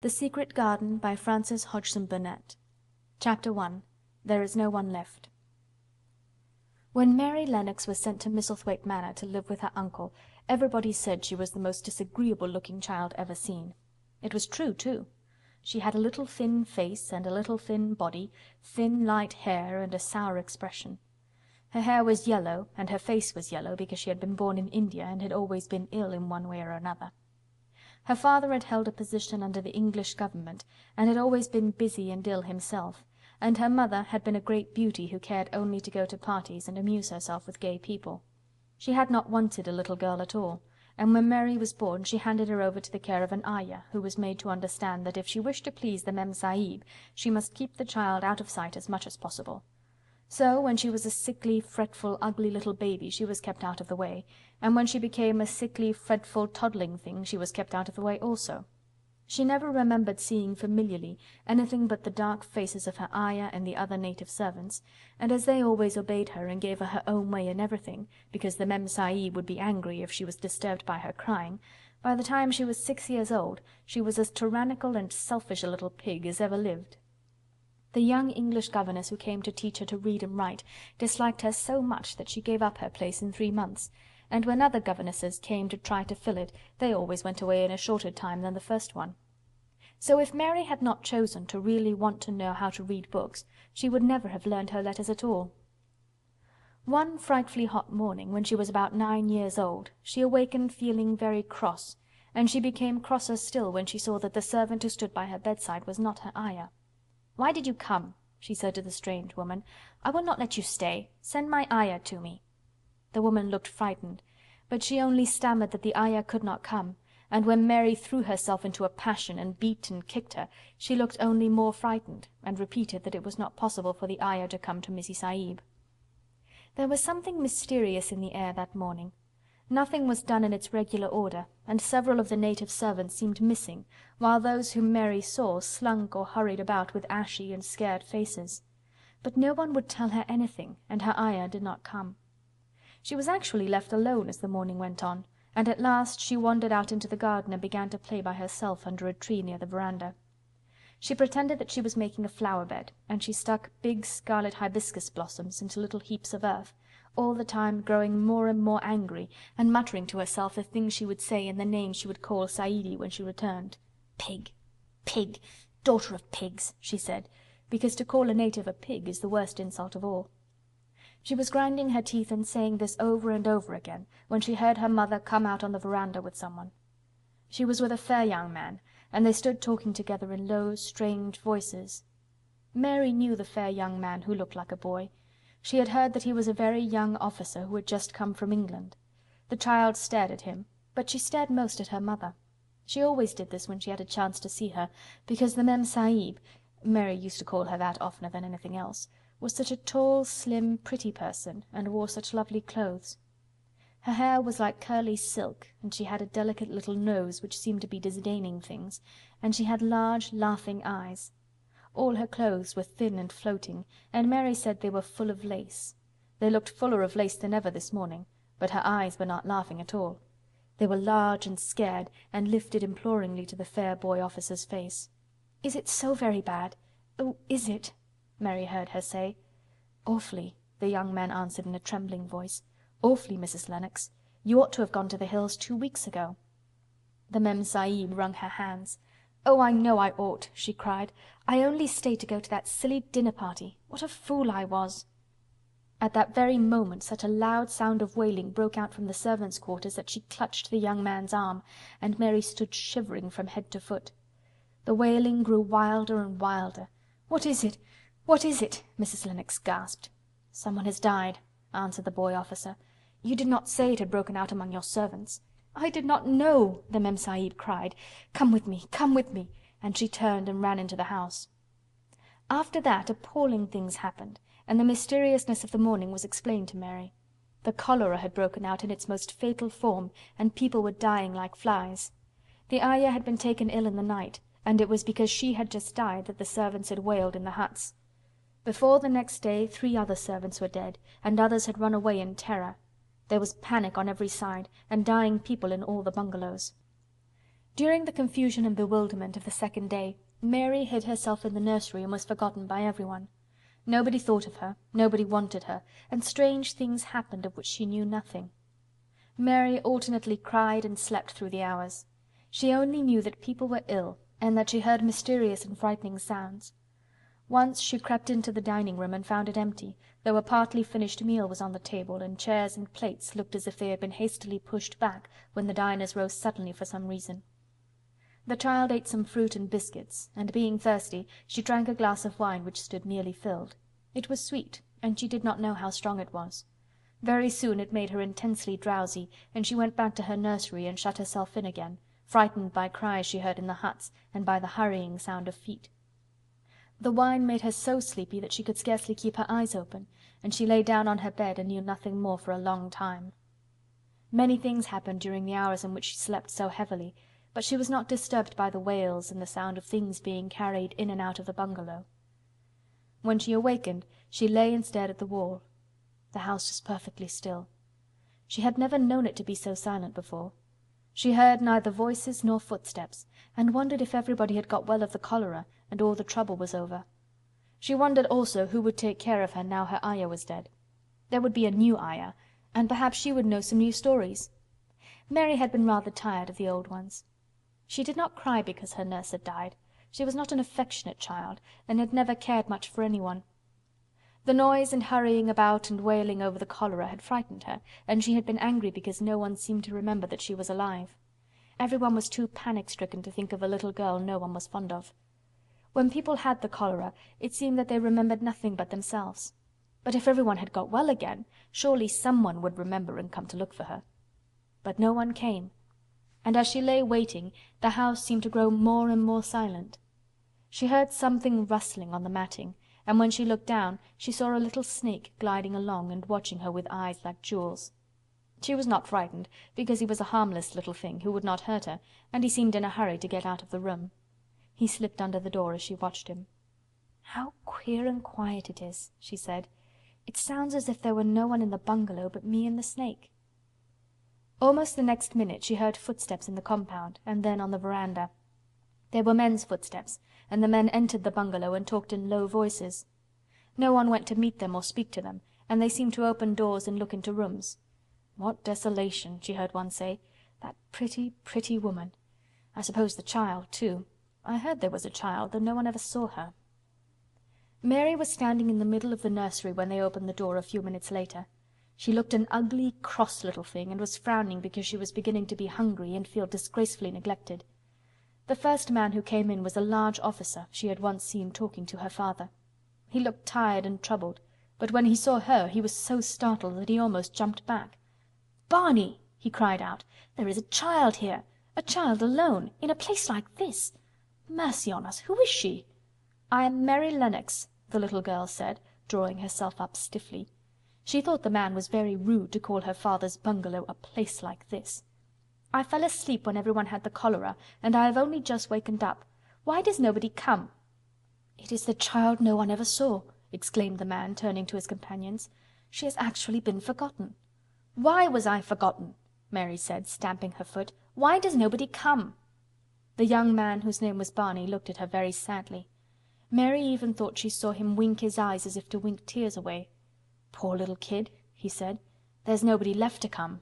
The Secret Garden by Frances Hodgson Burnett. Chapter 1. There is no one left. When Mary Lennox was sent to Misselthwaite Manor to live with her uncle, everybody said she was the most disagreeable-looking child ever seen. It was true, too. She had a little thin face and a little thin body, thin light hair and a sour expression. Her hair was yellow and her face was yellow because she had been born in India and had always been ill in one way or another. Her father had held a position under the English government and had always been busy and ill himself, and her mother had been a great beauty who cared only to go to parties and amuse herself with gay people. She had not wanted a little girl at all, and when Mary was born she handed her over to the care of an ayah, who was made to understand that if she wished to please the Mem Sahib she must keep the child out of sight as much as possible. So when she was a sickly, fretful, ugly little baby she was kept out of the way, and when she became a sickly, fretful, toddling thing she was kept out of the way also. She never remembered seeing familiarly anything but the dark faces of her ayah and the other native servants, and as they always obeyed her and gave her her own way in everything, because the Mem Sahib would be angry if she was disturbed by her crying, by the time she was 6 years old she was as tyrannical and selfish a little pig as ever lived. The young English governess who came to teach her to read and write disliked her so much that she gave up her place in 3 months, and when other governesses came to try to fill it they always went away in a shorter time than the first one. So if Mary had not chosen to really want to know how to read books, she would never have learned her letters at all. One frightfully hot morning, when she was about 9 years old, she awakened feeling very cross, and she became crosser still when she saw that the servant who stood by her bedside was not her ayah. "Why did you come?" she said to the strange woman. "I will not let you stay. Send my ayah to me." The woman looked frightened, but she only stammered that the ayah could not come, and when Mary threw herself into a passion and beat and kicked her, she looked only more frightened, and repeated that it was not possible for the ayah to come to Missy Sahib. There was something mysterious in the air that morning. Nothing was done in its regular order, and several of the native servants seemed missing, while those whom Mary saw slunk or hurried about with ashy and scared faces. But no one would tell her anything, and her ayah did not come. She was actually left alone as the morning went on, and at last she wandered out into the garden and began to play by herself under a tree near the veranda. She pretended that she was making a flower bed, and she stuck big scarlet hibiscus blossoms into little heaps of earth, all the time growing more and more angry and muttering to herself the things she would say and the names she would call Saidi when she returned. "Pig! Pig! Daughter of pigs!" she said, because to call a native a pig is the worst insult of all. She was grinding her teeth and saying this over and over again when she heard her mother come out on the veranda with someone. She was with a fair young man, and they stood talking together in low, strange voices. Mary knew the fair young man who looked like a boy. She had heard that he was a very young officer who had just come from England. The child stared at him, but she stared most at her mother. She always did this when she had a chance to see her, because the Mem Sahib, Mary used to call her that oftener than anything else, was such a tall, slim, pretty person, and wore such lovely clothes. Her hair was like curly silk, and she had a delicate little nose which seemed to be disdaining things, and she had large, laughing eyes. All her clothes were thin and floating, and Mary said they were full of lace. They looked fuller of lace than ever this morning, but her eyes were not laughing at all. They were large and scared, and lifted imploringly to the fair boy officer's face. "Is it so very bad? Oh, is it?" Mary heard her say. "Awfully," the young man answered in a trembling voice. "Awfully, Mrs. Lennox. You ought to have gone to the hills 2 weeks ago." The Mem Sahib wrung her hands. "Oh, I know I ought," she cried. "I only stayed to go to that silly dinner party. What a fool I was!" At that very moment such a loud sound of wailing broke out from the servants' quarters that she clutched the young man's arm, and Mary stood shivering from head to foot. The wailing grew wilder and wilder. "What is it? What is it?" Mrs. Lennox gasped. "Someone has died," answered the boy officer. "You did not say it had broken out among your servants." "I did not know," the Mem Sahib cried. "Come with me, come with me," and she turned and ran into the house. After that appalling things happened, and the mysteriousness of the morning was explained to Mary. The cholera had broken out in its most fatal form, and people were dying like flies. The ayah had been taken ill in the night, and it was because she had just died that the servants had wailed in the huts. Before the next day 3 other servants were dead, and others had run away in terror. There was panic on every side, and dying people in all the bungalows. During the confusion and bewilderment of the second day, Mary hid herself in the nursery and was forgotten by everyone. Nobody thought of her, nobody wanted her, and strange things happened of which she knew nothing. Mary alternately cried and slept through the hours. She only knew that people were ill, and that she heard mysterious and frightening sounds. Once she crept into the dining-room and found it empty, though a partly finished meal was on the table, and chairs and plates looked as if they had been hastily pushed back when the diners rose suddenly for some reason. The child ate some fruit and biscuits, and being thirsty, she drank a glass of wine which stood nearly filled. It was sweet, and she did not know how strong it was. Very soon it made her intensely drowsy, and she went back to her nursery and shut herself in again, frightened by cries she heard in the huts, and by the hurrying sound of feet. The wine made her so sleepy that she could scarcely keep her eyes open, and she lay down on her bed and knew nothing more for a long time. Many things happened during the hours in which she slept so heavily, but she was not disturbed by the wails and the sound of things being carried in and out of the bungalow. When she awakened, she lay and stared at the wall. The house was perfectly still. She had never known it to be so silent before. She heard neither voices nor footsteps, and wondered if everybody had got well of the cholera and all the trouble was over. She wondered also who would take care of her now her Ayah was dead. There would be a new Ayah, and perhaps she would know some new stories. Mary had been rather tired of the old ones. She did not cry because her nurse had died. She was not an affectionate child, and had never cared much for anyone. The noise and hurrying about and wailing over the cholera had frightened her, and she had been angry because no one seemed to remember that she was alive. Everyone was too panic-stricken to think of a little girl no one was fond of. When people had the cholera, it seemed that they remembered nothing but themselves. But if everyone had got well again, surely someone would remember and come to look for her. But no one came, and as she lay waiting, the house seemed to grow more and more silent. She heard something rustling on the matting, and when she looked down, she saw a little snake gliding along and watching her with eyes like jewels. She was not frightened, because he was a harmless little thing who would not hurt her, and he seemed in a hurry to get out of the room. He slipped under the door as she watched him. "How queer and quiet it is," she said. "It sounds as if there were no one in the bungalow but me and the snake." Almost the next minute she heard footsteps in the compound, and then on the veranda. They were men's footsteps, and the men entered the bungalow and talked in low voices. No one went to meet them or speak to them, and they seemed to open doors and look into rooms. "What desolation," she heard one say. "That pretty, pretty woman. I suppose the child, too. I heard there was a child, though no one ever saw her." Mary was standing in the middle of the nursery when they opened the door a few minutes later. She looked an ugly, cross little thing, and was frowning because she was beginning to be hungry and feel disgracefully neglected. The first man who came in was a large officer she had once seen talking to her father. He looked tired and troubled, but when he saw her he was so startled that he almost jumped back. "Barney!" he cried out. "There is a child here! A child alone! In a place like this! Mercy on us, who is she?" "I am Mary Lennox," the little girl said, drawing herself up stiffly. She thought the man was very rude to call her father's bungalow a place like this. "I fell asleep when everyone had the cholera, and I have only just wakened up. Why does nobody come?" "It is the child no one ever saw," exclaimed the man, turning to his companions. "She has actually been forgotten." "Why was I forgotten?" Mary said, stamping her foot. "Why does nobody come?" The young man, whose name was Barney, looked at her very sadly. Mary even thought she saw him wink his eyes as if to wink tears away. "Poor little kid," he said. "There's nobody left to come."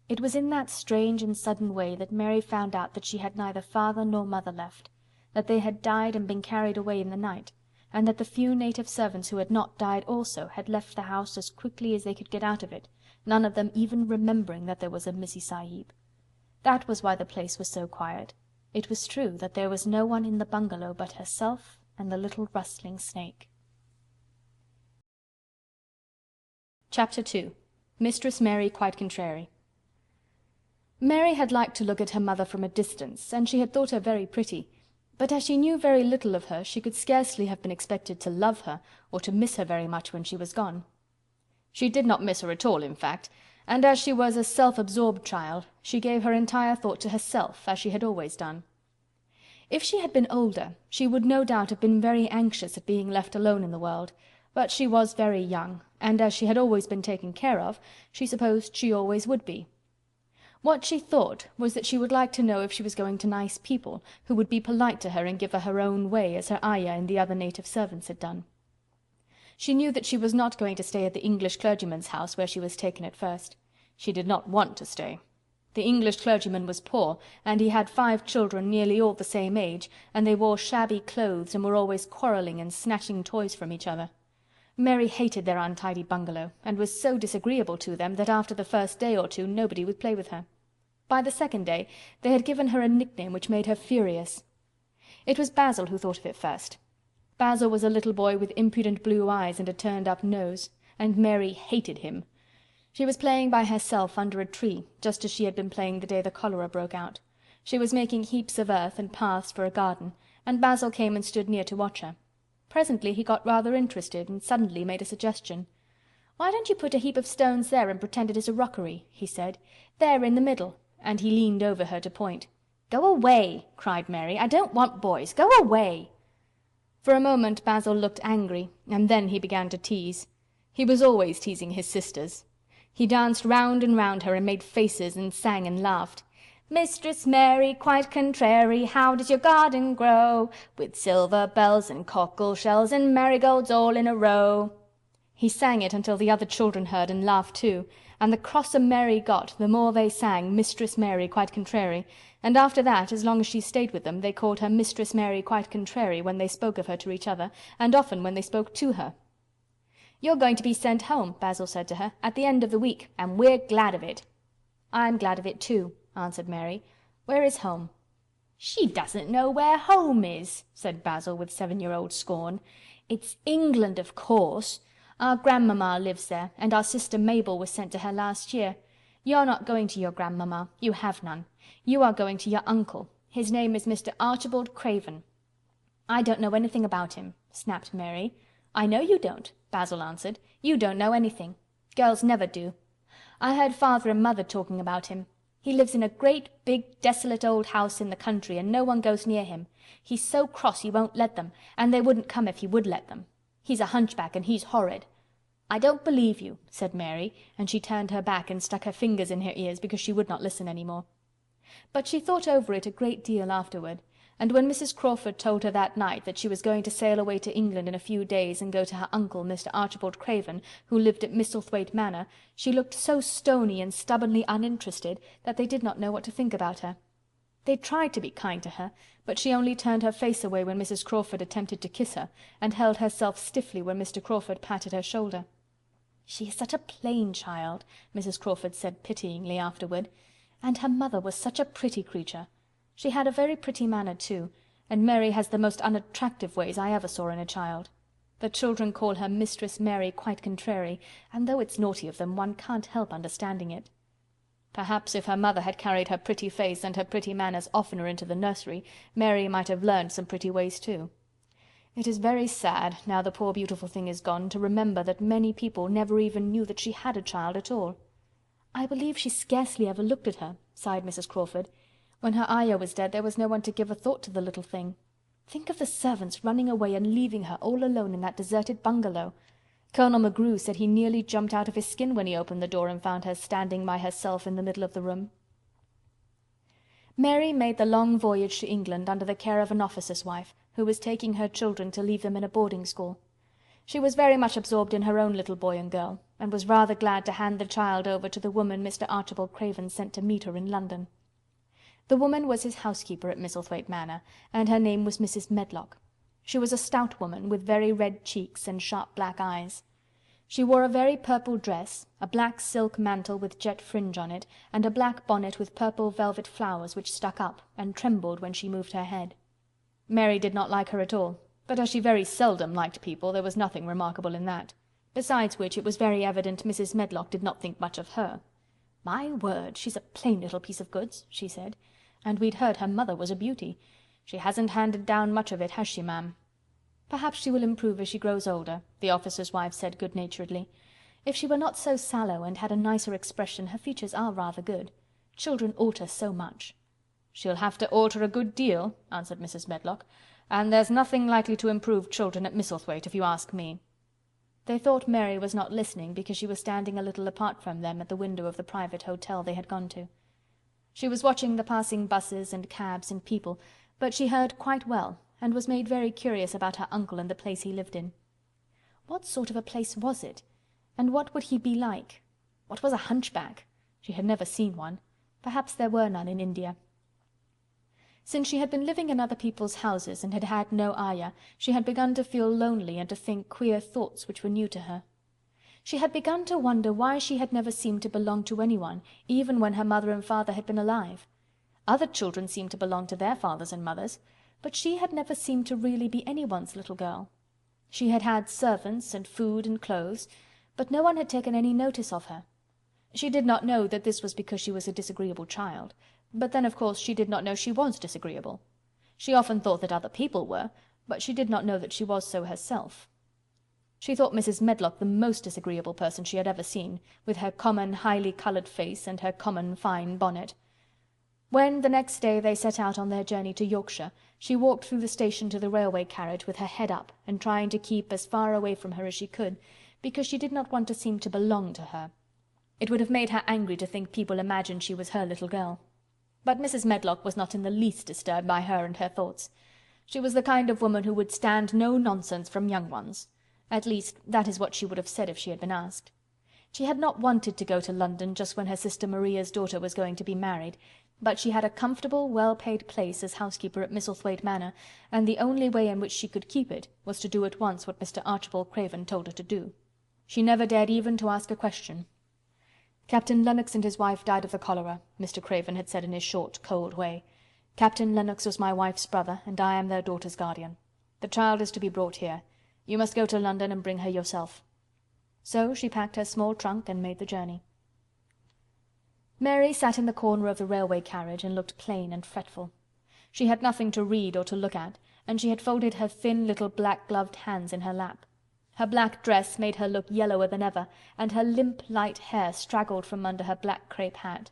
It was in that strange and sudden way that Mary found out that she had neither father nor mother left, that they had died and been carried away in the night, and that the few native servants who had not died also had left the house as quickly as they could get out of it, none of them even remembering that there was a Missy Sahib. That was why the place was so quiet. It was true that there was no one in the bungalow but herself and the little rustling snake. Chapter 2. Mistress Mary Quite Contrary. Mary had liked to look at her mother from a distance, and she had thought her very pretty, but as she knew very little of her, she could scarcely have been expected to love her, or to miss her very much when she was gone. She did not miss her at all, in fact, and as she was a self-absorbed child, she gave her entire thought to herself, as she had always done. If she had been older, she would no doubt have been very anxious at being left alone in the world, but she was very young, and as she had always been taken care of, she supposed she always would be. What she thought was that she would like to know if she was going to nice people, who would be polite to her and give her her own way, as her ayah and the other native servants had done. She knew that she was not going to stay at the English clergyman's house where she was taken at first. She did not want to stay. The English clergyman was poor, and he had 5 children nearly all the same age, and they wore shabby clothes and were always quarrelling and snatching toys from each other. Mary hated their untidy bungalow, and was so disagreeable to them that after the first day or two nobody would play with her. By the second day they had given her a nickname which made her furious. It was Basil who thought of it first. Basil was a little boy with impudent blue eyes and a turned-up nose, and Mary hated him. She was playing by herself under a tree, just as she had been playing the day the cholera broke out. She was making heaps of earth and paths for a garden, and Basil came and stood near to watch her. Presently he got rather interested, and suddenly made a suggestion. "Why don't you put a heap of stones there and pretend it is a rockery?" he said. "There in the middle," and he leaned over her to point. "Go away!" cried Mary. "I don't want boys. Go away!" For a moment Basil looked angry, and then he began to tease. He was always teasing his sisters. He danced round and round her and made faces and sang and laughed. "Mistress Mary, quite contrary, how does your garden grow? With silver bells and cockle shells and marigolds all in a row." He sang it until the other children heard and laughed too, and the crosser Mary got, the more they sang Mistress Mary quite contrary, and after that, as long as she stayed with them, they called her Mistress Mary quite contrary when they spoke of her to each other, and often when they spoke to her. "You're going to be sent home," Basil said to her, "at the end of the week, and we're glad of it." "I'm glad of it too," answered Mary. "Where is home?" "She doesn't know where home is," said Basil with 7-year-old scorn. "It's England, of course. Our grandmamma lives there, and our sister Mabel was sent to her last year. You're not going to your grandmamma. You have none. You are going to your uncle. His name is Mr. Archibald Craven." "I don't know anything about him," snapped Mary. "I know you don't," Basil answered. "You don't know anything. Girls never do. I heard father and mother talking about him. He lives in a great big desolate old house in the country, and no one goes near him. He's so cross he won't let them, and they wouldn't come if he would let them. He's a hunchback, and he's horrid." "I don't believe you," said Mary, and she turned her back and stuck her fingers in her ears because she would not listen any more. But she thought over it a great deal afterward, and when Mrs. Crawford told her that night that she was going to sail away to England in a few days and go to her uncle, Mr. Archibald Craven, who lived at Misselthwaite Manor, she looked so stony and stubbornly uninterested that they did not know what to think about her. They tried to be kind to her, but she only turned her face away when Mrs. Crawford attempted to kiss her, and held herself stiffly when Mr. Crawford patted her shoulder. "She is such a plain child," Mrs. Crawford said pityingly afterward. "And her mother was such a pretty creature. She had a very pretty manner too, and Mary has the most unattractive ways I ever saw in a child. The children call her Mistress Mary quite contrary, and though it's naughty of them, one can't help understanding it." Perhaps if her mother had carried her pretty face and her pretty manners oftener into the nursery, Mary might have learned some pretty ways too. It is very sad, now the poor beautiful thing is gone, to remember that many people never even knew that she had a child at all. "I believe she scarcely ever looked at her," sighed Mrs. Crawford. "When her ayah was dead there was no one to give a thought to the little thing. Think of the servants running away and leaving her all alone in that deserted bungalow. Colonel McGrew said he nearly jumped out of his skin when he opened the door and found her standing by herself in the middle of the room." Mary made the long voyage to England under the care of an officer's wife, who was taking her children to leave them in a boarding school. She was very much absorbed in her own little boy and girl, and was rather glad to hand the child over to the woman Mr. Archibald Craven sent to meet her in London. The woman was his housekeeper at Misselthwaite Manor, and her name was Mrs. Medlock. She was a stout woman, with very red cheeks and sharp black eyes. She wore a very purple dress, a black silk mantle with jet fringe on it, and a black bonnet with purple velvet flowers which stuck up and trembled when she moved her head. Mary did not like her at all, but as she very seldom liked people, there was nothing remarkable in that. Besides which, it was very evident Mrs. Medlock did not think much of her. "My word, she's a plain little piece of goods," she said, "and we'd heard her mother was a beauty. She hasn't handed down much of it, has she, ma'am?" "Perhaps she will improve as she grows older," the officer's wife said good-naturedly. "If she were not so sallow and had a nicer expression, her features are rather good. Children alter so much." "She'll have to alter a good deal," answered Mrs. Medlock, "and there's nothing likely to improve children at Misselthwaite, if you ask me." They thought Mary was not listening because she was standing a little apart from them at the window of the private hotel they had gone to. She was watching the passing buses and cabs and people, but she heard quite well, and was made very curious about her uncle and the place he lived in. What sort of a place was it? And what would he be like? What was a hunchback? She had never seen one. Perhaps there were none in India. Since she had been living in other people's houses and had had no ayah, she had begun to feel lonely and to think queer thoughts which were new to her. She had begun to wonder why she had never seemed to belong to anyone, even when her mother and father had been alive. Other children seemed to belong to their fathers and mothers, but she had never seemed to really be anyone's little girl. She had had servants and food and clothes, but no one had taken any notice of her. She did not know that this was because she was a disagreeable child, but then of course she did not know she was disagreeable. She often thought that other people were, but she did not know that she was so herself. She thought Mrs. Medlock the most disagreeable person she had ever seen, with her common highly coloured face and her common fine bonnet. When the next day they set out on their journey to Yorkshire, she walked through the station to the railway carriage with her head up and trying to keep as far away from her as she could, because she did not want to seem to belong to her. It would have made her angry to think people imagined she was her little girl. But Mrs. Medlock was not in the least disturbed by her and her thoughts. She was the kind of woman who would stand no nonsense from young ones. At least, that is what she would have said if she had been asked. She had not wanted to go to London just when her sister Maria's daughter was going to be married, but she had a comfortable, well-paid place as housekeeper at Misselthwaite Manor, and the only way in which she could keep it was to do at once what Mr. Archibald Craven told her to do. She never dared even to ask a question. "Captain Lennox and his wife died of the cholera," Mr. Craven had said in his short, cold way. "Captain Lennox was my wife's brother, and I am their daughter's guardian. The child is to be brought here. You must go to London and bring her yourself." So she packed her small trunk and made the journey. Mary sat in the corner of the railway carriage and looked plain and fretful. She had nothing to read or to look at, and she had folded her thin little black-gloved hands in her lap. Her black dress made her look yellower than ever, and her limp, light hair straggled from under her black crape hat.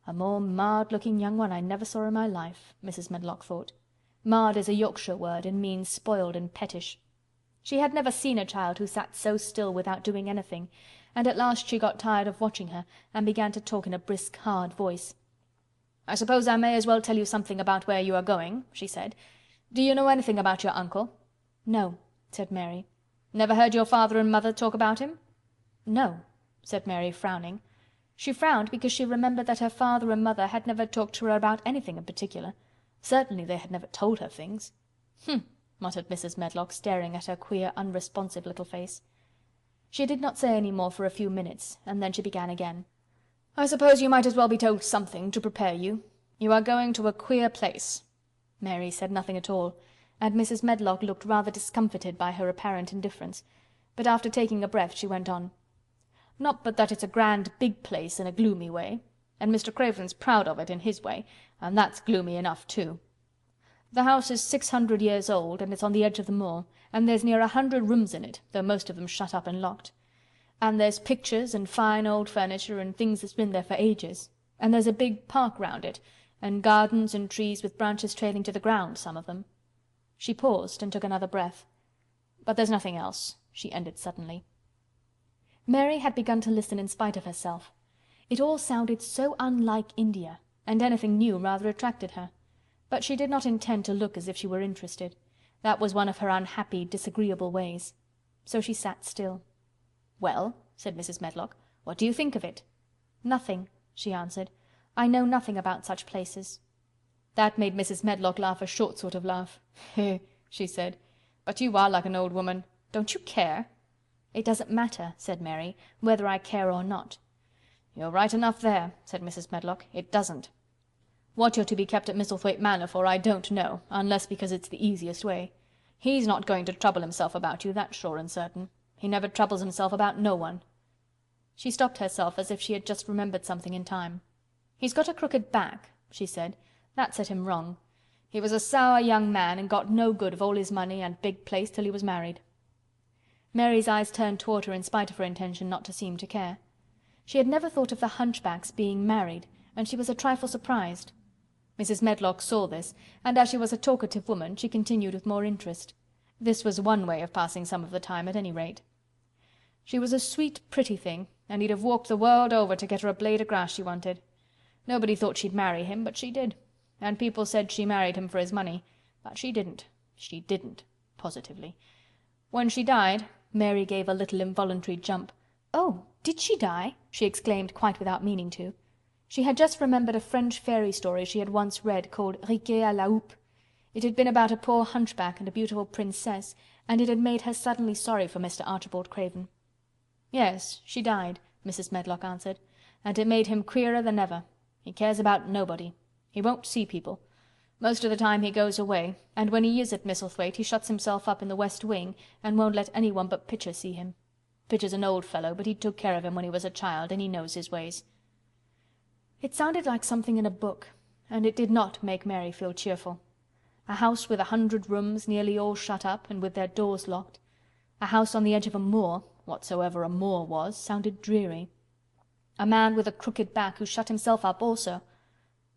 "A more marred-looking young one I never saw in my life," Mrs. Medlock thought. Marred is a Yorkshire word, and means spoiled and pettish. She had never seen a child who sat so still without doing anything, and at last she got tired of watching her, and began to talk in a brisk, hard voice. "I suppose I may as well tell you something about where you are going," she said. "Do you know anything about your uncle?" "No," said Mary. "Never heard your father and mother talk about him?" "No," said Mary, frowning. She frowned because she remembered that her father and mother had never talked to her about anything in particular. Certainly they had never told her things. "Humph!" muttered Mrs. Medlock, staring at her queer, unresponsive little face. She did not say any more for a few minutes, and then she began again. "I suppose you might as well be told something to prepare you. You are going to a queer place." Mary said nothing at all, and Mrs. Medlock looked rather discomfited by her apparent indifference, but after taking a breath she went on. "Not but that it's a grand big place in a gloomy way, and Mr. Craven's proud of it in his way, and that's gloomy enough too. The house is 600 years old, and it's on the edge of the moor, and there's near 100 rooms in it, though most of them shut up and locked. And there's pictures and fine old furniture and things that's been there for ages, and there's a big park round it, and gardens and trees with branches trailing to the ground, some of them." She paused and took another breath. "But there's nothing else," she ended suddenly. Mary had begun to listen in spite of herself. It all sounded so unlike India, and anything new rather attracted her. But she did not intend to look as if she were interested. That was one of her unhappy, disagreeable ways. So she sat still. "Well," said Mrs. Medlock, "what do you think of it?" "Nothing," she answered. "I know nothing about such places." That made Mrs. Medlock laugh a short sort of laugh. "Heh," she said. "But you are like an old woman. Don't you care?" "It doesn't matter," said Mary, "whether I care or not." "You're right enough there," said Mrs. Medlock. "It doesn't. What you're to be kept at Misselthwaite Manor for I don't know, unless because it's the easiest way. He's not going to trouble himself about you, that's sure and certain. He never troubles himself about no one." She stopped herself as if she had just remembered something in time. "He's got a crooked back," she said. "That set him wrong. He was a sour young man and got no good of all his money and big place till he was married." Mary's eyes turned toward her in spite of her intention not to seem to care. She had never thought of the hunchbacks being married, and she was a trifle surprised. Mrs. Medlock saw this, and as she was a talkative woman, she continued with more interest. This was one way of passing some of the time, at any rate. "She was a sweet, pretty thing, and he'd have walked the world over to get her a blade o' grass she wanted. Nobody thought she'd marry him, but she did. And people said she married him for his money. But she didn't. She didn't. Positively. When she died—" Mary gave a little involuntary jump. "Oh, did she die?" she exclaimed quite without meaning to. She had just remembered a French fairy story she had once read called Riquet à la houppe. It had been about a poor hunchback and a beautiful princess, and it had made her suddenly sorry for Mr. Archibald Craven. "Yes, she died," Mrs. Medlock answered, "and it made him queerer than ever. He cares about nobody. He won't see people. Most of the time he goes away, and when he is at Misselthwaite he shuts himself up in the west wing and won't let anyone but Pitcher see him. Pitcher's an old fellow, but he took care of him when he was a child, and he knows his ways." It sounded like something in a book, and it did not make Mary feel cheerful. A house with 100 rooms, nearly all shut up, and with their doors locked. A house on the edge of a moor, whatsoever a moor was, sounded dreary. A man with a crooked back who shut himself up also.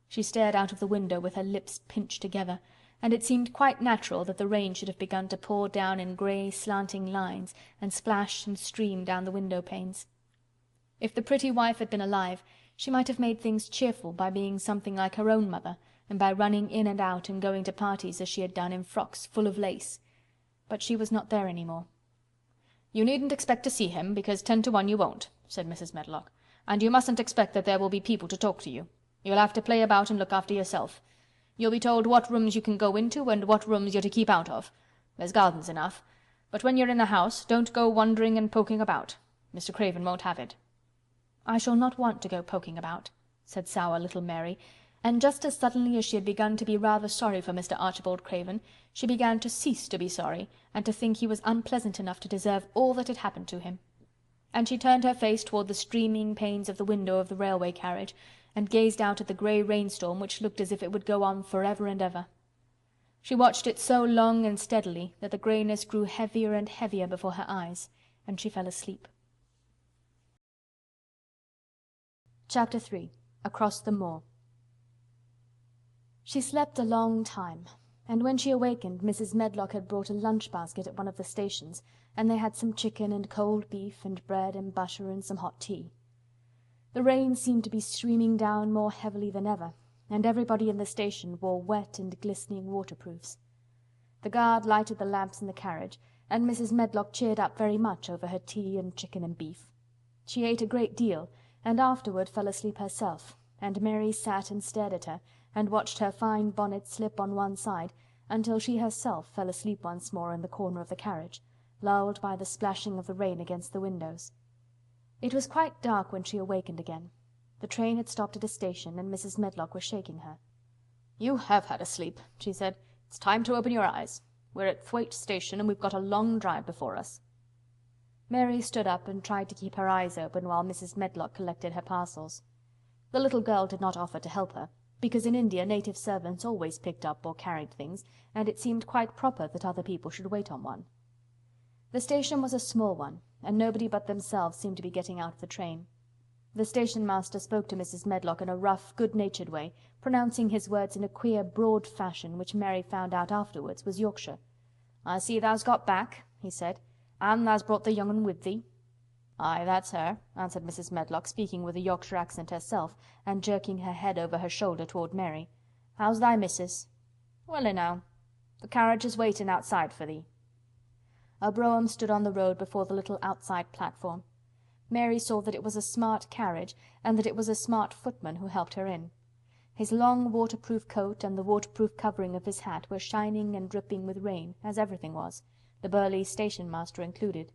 She stared out of the window with her lips pinched together, and it seemed quite natural that the rain should have begun to pour down in grey, slanting lines and splash and stream down the window panes. If the pretty wife had been alive, she might have made things cheerful by being something like her own mother, and by running in and out and going to parties as she had done in frocks full of lace. But she was not there any more. "You needn't expect to see him, because 10 to 1 you won't," said Mrs. Medlock. "And you mustn't expect that there will be people to talk to you. You'll have to play about and look after yourself. You'll be told what rooms you can go into and what rooms you're to keep out of. There's gardens enough. But when you're in the house, don't go wandering and poking about. Mr. Craven won't have it." "I shall not want to go poking about," said sour little Mary, and just as suddenly as she had begun to be rather sorry for Mr. Archibald Craven, she began to cease to be sorry, and to think he was unpleasant enough to deserve all that had happened to him. And she turned her face toward the streaming panes of the window of the railway carriage, and gazed out at the grey rainstorm which looked as if it would go on forever and ever. She watched it so long and steadily that the greyness grew heavier and heavier before her eyes, and she fell asleep. Chapter 3. Across the Moor. She slept a long time, and when she awakened Mrs. Medlock had brought a lunch basket at one of the stations, and they had some chicken and cold beef and bread and butter and some hot tea. The rain seemed to be streaming down more heavily than ever, and everybody in the station wore wet and glistening waterproofs. The guard lighted the lamps in the carriage, and Mrs. Medlock cheered up very much over her tea and chicken and beef. She ate a great deal, and afterward fell asleep herself, and Mary sat and stared at her, and watched her fine bonnet slip on one side, until she herself fell asleep once more in the corner of the carriage, lulled by the splashing of the rain against the windows. It was quite dark when she awakened again. The train had stopped at a station, and Mrs. Medlock was shaking her. "You have had a sleep," she said. "It's time to open your eyes. We're at Thwaite Station, and we've got a long drive before us." Mary stood up and tried to keep her eyes open while Mrs. Medlock collected her parcels. The little girl did not offer to help her, because in India native servants always picked up or carried things, and it seemed quite proper that other people should wait on one. The station was a small one, and nobody but themselves seemed to be getting out of the train. The station-master spoke to Mrs. Medlock in a rough, good-natured way, pronouncing his words in a queer, broad fashion which Mary found out afterwards was Yorkshire. "I see thou's got back," he said, "and thou's brought the young un with thee." "Aye, that's her," answered Mrs. Medlock, speaking with a Yorkshire accent herself, and jerking her head over her shoulder toward Mary. "How's thy missus?" "Well enow. The carriage is waiting outside for thee." A brougham stood on the road before the little outside platform. Mary saw that it was a smart carriage, and that it was a smart footman who helped her in. His long waterproof coat and the waterproof covering of his hat were shining and dripping with rain, as everything was, the burly station-master included.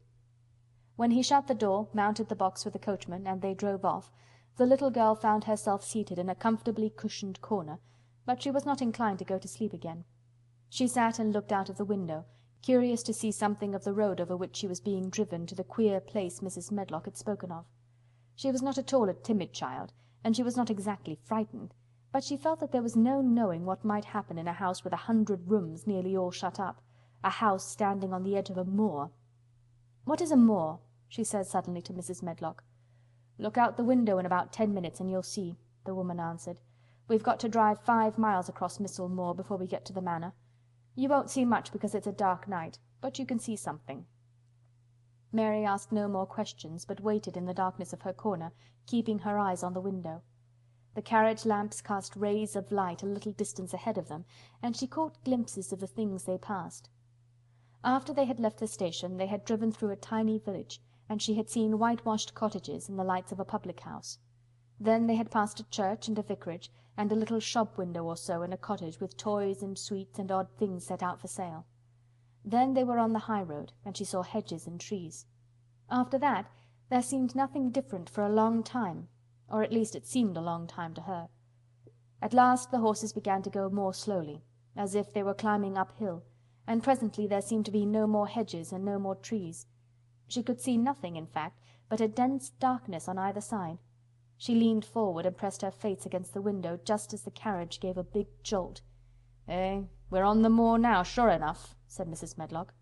When he shut the door, mounted the box with the coachman, and they drove off, the little girl found herself seated in a comfortably cushioned corner, but she was not inclined to go to sleep again. She sat and looked out of the window, curious to see something of the road over which she was being driven to the queer place Mrs. Medlock had spoken of. She was not at all a timid child, and she was not exactly frightened, but she felt that there was no knowing what might happen in a house with 100 rooms nearly all shut up, a house standing on the edge of a moor. "What is a moor?" she said suddenly to Mrs. Medlock. "Look out the window in about 10 minutes and you'll see," the woman answered. "We've got to drive 5 miles across Missel Moor before we get to the manor. You won't see much because it's a dark night, but you can see something." Mary asked no more questions, but waited in the darkness of her corner, keeping her eyes on the window. The carriage lamps cast rays of light a little distance ahead of them, and she caught glimpses of the things they passed. After they had left the station they had driven through a tiny village, and she had seen whitewashed cottages and the lights of a public house. Then they had passed a church and a vicarage, and a little shop window or so in a cottage with toys and sweets and odd things set out for sale. Then they were on the high road, and she saw hedges and trees. After that there seemed nothing different for a long time, or at least it seemed a long time to her. At last the horses began to go more slowly, as if they were climbing uphill, and presently there seemed to be no more hedges and no more trees. She could see nothing, in fact, but a dense darkness on either side. She leaned forward and pressed her face against the window just as the carriage gave a big jolt. "Eh, we're on the moor now, sure enough," said Mrs. Medlock.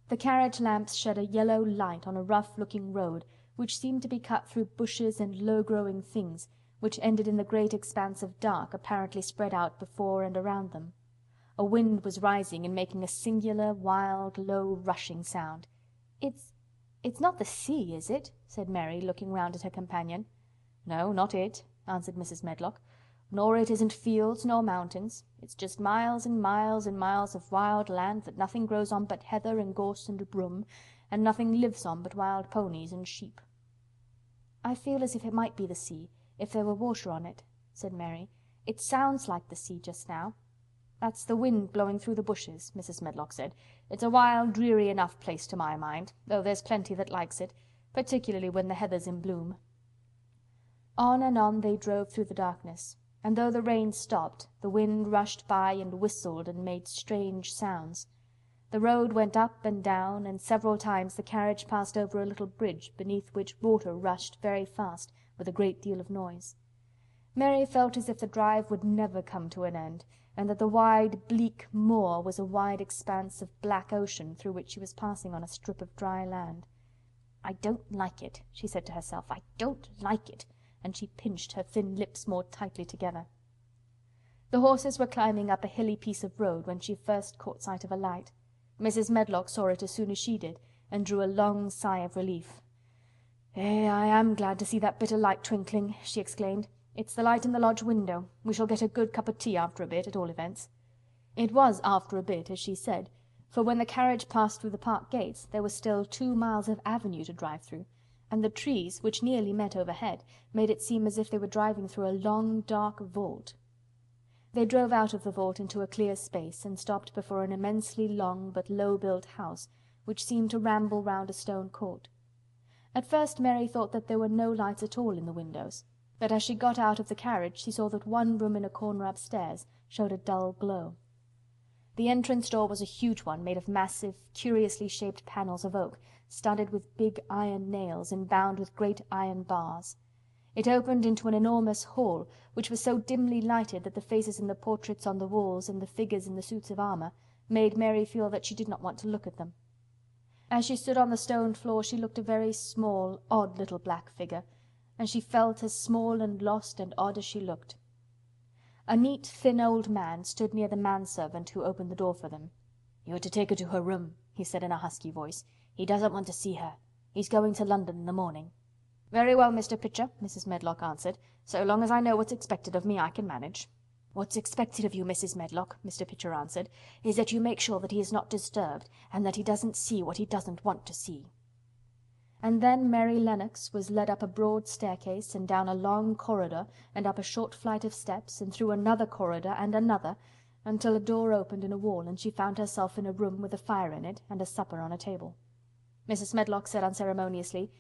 The carriage lamps shed a yellow light on a rough-looking road which seemed to be cut through bushes and low-growing things, which ended in the great expanse of dark apparently spread out before and around them. A wind was rising and making a singular, wild, low, rushing sound. "It's not the sea, is it?" said Mary, looking round at her companion. "No, not it," answered Mrs. Medlock. "Nor it isn't fields nor mountains. It's just miles and miles and miles of wild land that nothing grows on but heather and gorse and broom, and nothing lives on but wild ponies and sheep." "I feel as if it might be the sea, if there were water on it," said Mary. "It sounds like the sea just now." "That's the wind blowing through the bushes," Mrs. Medlock said. "It's a wild, dreary enough place to my mind, though there's plenty that likes it, particularly when the heather's in bloom." On and on they drove through the darkness, and though the rain stopped, the wind rushed by and whistled and made strange sounds. The road went up and down, and several times the carriage passed over a little bridge beneath which water rushed very fast, with a great deal of noise. Mary felt as if the drive would never come to an end, and that the wide, bleak moor was a wide expanse of black ocean through which she was passing on a strip of dry land. "I don't like it," she said to herself. "I don't like it," and she pinched her thin lips more tightly together. The horses were climbing up a hilly piece of road when she first caught sight of a light. Mrs. Medlock saw it as soon as she did, and drew a long sigh of relief. I am glad to see that bit of light twinkling," she exclaimed. "It's the light in the lodge window. We shall get a good cup of tea after a bit, at all events." It was after a bit, as she said, for when the carriage passed through the park gates there was still 2 miles of avenue to drive through, and the trees, which nearly met overhead, made it seem as if they were driving through a long, dark vault. They drove out of the vault into a clear space, and stopped before an immensely long but low-built house, which seemed to ramble round a stone court. At first Mary thought that there were no lights at all in the windows, but as she got out of the carriage she saw that one room in a corner upstairs showed a dull glow. The entrance door was a huge one, made of massive, curiously shaped panels of oak, studded with big iron nails and bound with great iron bars. It opened into an enormous hall, which was so dimly lighted that the faces in the portraits on the walls and the figures in the suits of armor made Mary feel that she did not want to look at them. As she stood on the stone floor she looked a very small, odd little black figure, and she felt as small and lost and odd as she looked. A neat, thin old man stood near the manservant who opened the door for them. "You're to take her to her room," he said in a husky voice. "He doesn't want to see her. He's going to London in the morning." "Very well, Mr. Pitcher," Mrs. Medlock answered. "So long as I know what's expected of me, I can manage." "What's expected of you, Mrs. Medlock," Mr. Pitcher answered, "is that you make sure that he is not disturbed, and that he doesn't see what he doesn't want to see." And then Mary Lennox was led up a broad staircase, and down a long corridor, and up a short flight of steps, and through another corridor and another, until a door opened in a wall, and she found herself in a room with a fire in it, and a supper on a table. Mrs. Medlock said unceremoniously,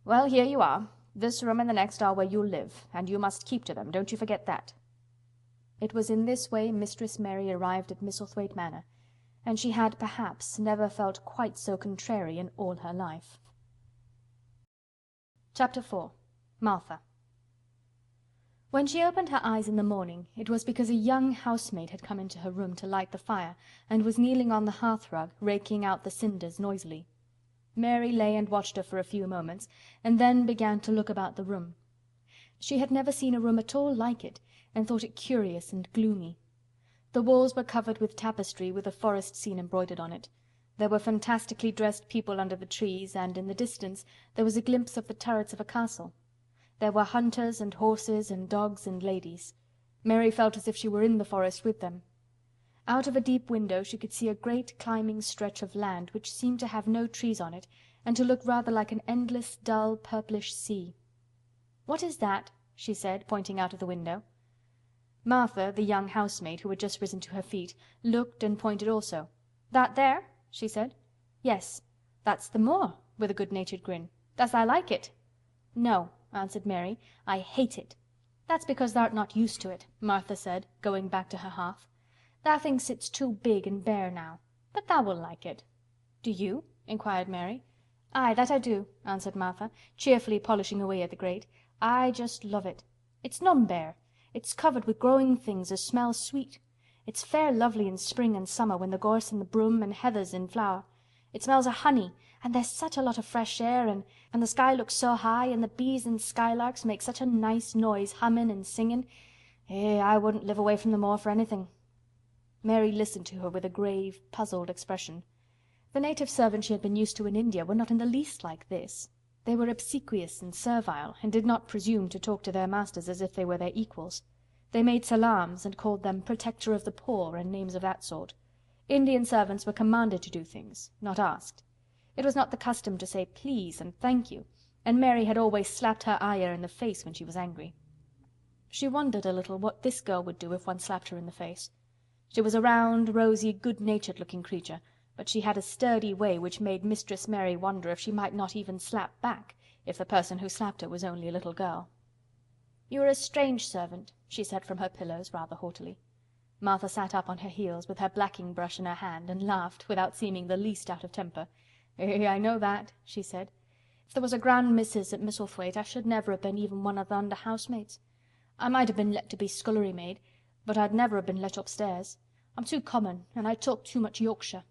"Well, here you are. This room and the next are where you'll live, and you must keep to them, don't you forget that." It was in this way Mistress Mary arrived at Misselthwaite Manor, and she had, perhaps, never felt quite so contrary in all her life. Chapter 4. Martha. When she opened her eyes in the morning, it was because a young housemaid had come into her room to light the fire, and was kneeling on the hearthrug, raking out the cinders noisily. Mary lay and watched her for a few moments, and then began to look about the room. She had never seen a room at all like it, and thought it curious and gloomy. The walls were covered with tapestry with a forest scene embroidered on it. There were fantastically dressed people under the trees, and, in the distance, there was a glimpse of the turrets of a castle. There were hunters and horses and dogs and ladies. Mary felt as if she were in the forest with them. Out of a deep window she could see a great climbing stretch of land which seemed to have no trees on it and to look rather like an endless, dull, purplish sea. "What is that?" she said, pointing out of the window. Martha, the young housemaid, who had just risen to her feet, looked and pointed also. "That there?" she said. "Yes, that's the moor," with a good-natured grin. "Does tha like it?" "No," answered Mary, "I hate it." "That's because tha'rt not used to it," Martha said, going back to her hearth. "Tha thinks it's too big and bare now. But tha will like it." "Do you?" inquired Mary. "Aye, that I do," answered Martha, cheerfully polishing away at the grate. "I just love it. It's none bare. It's covered with growing things as smells sweet. It's fair lovely in spring and summer when the gorse and the broom and heather's in flower. It smells of honey, and there's such a lot of fresh air and the sky looks so high and the bees and skylarks make such a nice noise hummin' and singin'. I wouldn't live away from the moor for anything." Mary listened to her with a grave, puzzled expression. The native servants she had been used to in India were not in the least like this. They were obsequious and servile, and did not presume to talk to their masters as if they were their equals. They made salams and called them "protector of the poor" and names of that sort. Indian servants were commanded to do things, not asked. It was not the custom to say "please" and "thank you," and Mary had always slapped her Ayah in the face when she was angry. She wondered a little what this girl would do if one slapped her in the face. She was a round, rosy, good-natured looking creature, but she had a sturdy way which made Mistress Mary wonder if she might not even slap back, if the person who slapped her was only a little girl. "You are a strange servant," she said from her pillows, rather haughtily. Martha sat up on her heels, with her blacking brush in her hand, and laughed, without seeming the least out of temper. I know that," she said. "If there was a grand missus at Misselthwaite I should never have been even one of the under housemaids. I might have been let to be scullery maid, but I'd never have been let upstairs. I'm too common, and I talk too much Yorkshire.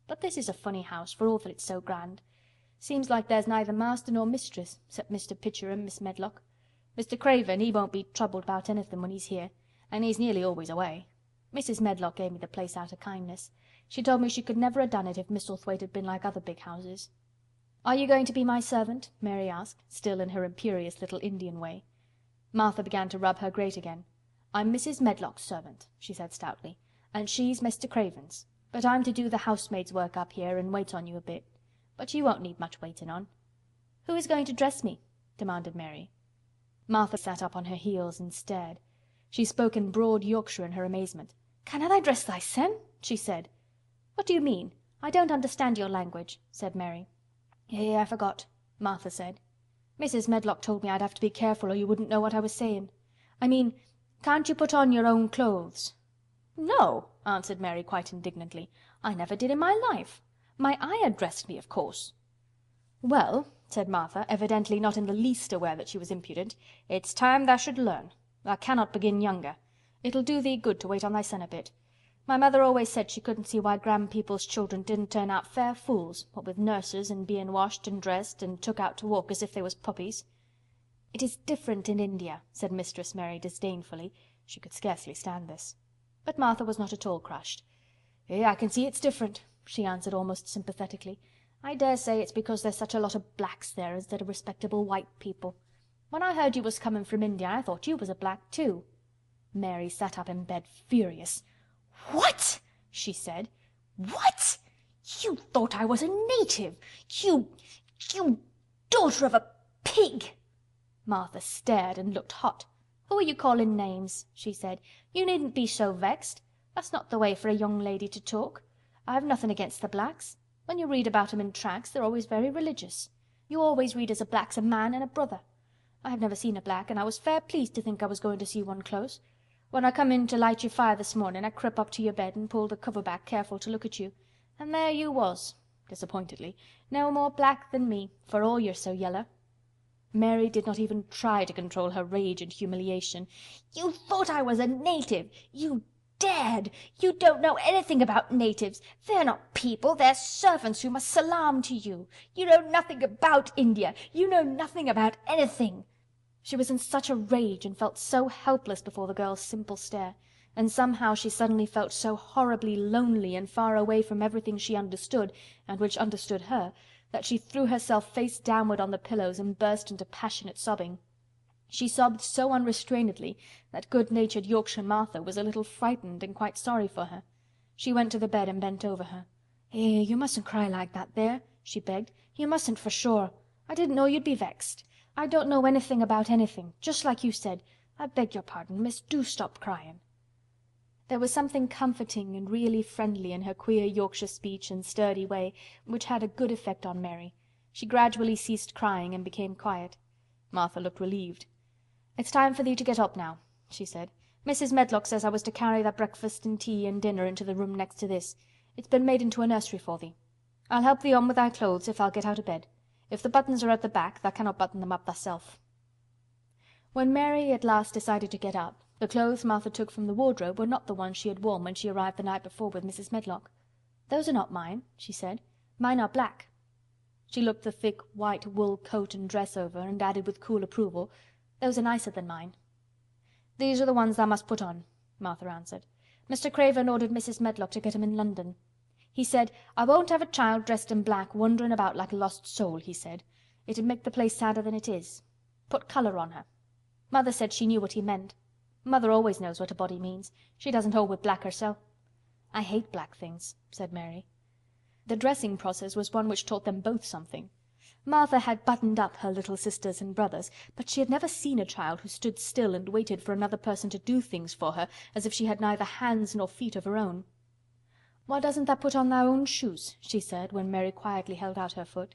But this is a funny house, for all that it's so grand. Seems like there's neither master nor mistress, 'cept Mr. Pitcher and Miss Medlock. Mr. Craven, he won't be troubled about anything when he's here, and he's nearly always away. Mrs. Medlock gave me the place out of kindness. She told me she could never have done it if Misselthwaite had been like other big houses." "Are you going to be my servant?" Mary asked, still in her imperious little Indian way. Martha began to rub her grate again. "I'm Mrs. Medlock's servant," she said stoutly, "and she's Mr. Craven's. But I'm to do the housemaid's work up here and wait on you a bit. But you won't need much waiting on." "Who is going to dress me?" demanded Mary. Martha sat up on her heels and stared. She spoke in broad Yorkshire in her amazement. "Canna tha dress thysen?" she said. "What do you mean? I don't understand your language," said Mary. "I forgot," Martha said. "Mrs. Medlock told me I'd have to be careful or you wouldn't know what I was saying. I mean, can't you put on your own clothes?" "No," answered Mary quite indignantly. "I never did in my life. My Ayah dressed me, of course." "Well," said Martha, evidently not in the least aware that she was impudent, "it's time tha should learn. Tha cannot begin younger. It'll do thee good to wait on thysen a bit. My mother always said she couldn't see why grand people's children didn't turn out fair fools, what with nurses and bein' washed and dressed and took out to walk as if they was puppies." "It is different in India," said Mistress Mary disdainfully. She could scarcely stand this. But Martha was not at all crushed. "I can see it's different," she answered almost sympathetically. "I dare say it's because there's such a lot of blacks there instead of respectable white people. When I heard you was comin' from India I thought you was a black too." Mary sat up in bed furious. "What?" she said. "What? You thought I was a native! You daughter of a pig!" Martha stared and looked hot. "Who are you calling names?" she said. "You needn't be so vexed. That's not the way for a young lady to talk. I've nothing against the blacks. When you read about 'em in tracts they're always very religious. You always read as a black's a man and a brother. I have never seen a black and I was fair pleased to think I was going to see one close. When I come in to light your fire this morning I crept up to your bed and pulled the cover back careful to look at you. And there you was," disappointedly, "no more black than me, for all you're so yeller." Mary did not even try to control her rage and humiliation. "You thought I was a native! You dared! You don't know anything about natives. They're not people, they're servants who must salaam to you. You know nothing about India. You know nothing about anything." She was in such a rage and felt so helpless before the girl's simple stare, and somehow she suddenly felt so horribly lonely and far away from everything she understood and which understood her, that she threw herself face downward on the pillows and burst into passionate sobbing. She sobbed so unrestrainedly that good-natured Yorkshire Martha was a little frightened and quite sorry for her. She went to the bed and bent over her. You mustn't cry like that there," she begged. "You mustn't for sure. I didn't know you'd be vexed. I don't know anything about anything, just like you said. I beg your pardon, miss. Do stop crying." There was something comforting and really friendly in her queer Yorkshire speech and sturdy way, which had a good effect on Mary. She gradually ceased crying and became quiet. Martha looked relieved. "It's time for thee to get up now," she said. "Mrs. Medlock says I was to carry thy breakfast and tea and dinner into the room next to this. It's been made into a nursery for thee. I'll help thee on with thy clothes if thou'll get out of bed. If the buttons are at the back, thou cannot button them up thyself." When Mary at last decided to get up, the clothes Martha took from the wardrobe were not the ones she had worn when she arrived the night before with Mrs. Medlock. "Those are not mine," she said. "Mine are black." She looked the thick white wool coat and dress over, and added with cool approval, "Those are nicer than mine." "These are the ones thou must put on," Martha answered. "Mr. Craven ordered Mrs. Medlock to get 'em in London. He said, 'I won't have a child dressed in black wandering about like a lost soul,' he said. 'It'd make the place sadder than it is. Put colour on her.' Mother said she knew what he meant. Mother always knows what a body means. She doesn't hold with black herself." "I hate black things," said Mary. The dressing process was one which taught them both something. Martha had buttoned up her little sisters and brothers, but she had never seen a child who stood still and waited for another person to do things for her as if she had neither hands nor feet of her own. "Why doesn't tha put on thy own shoes?" she said, when Mary quietly held out her foot.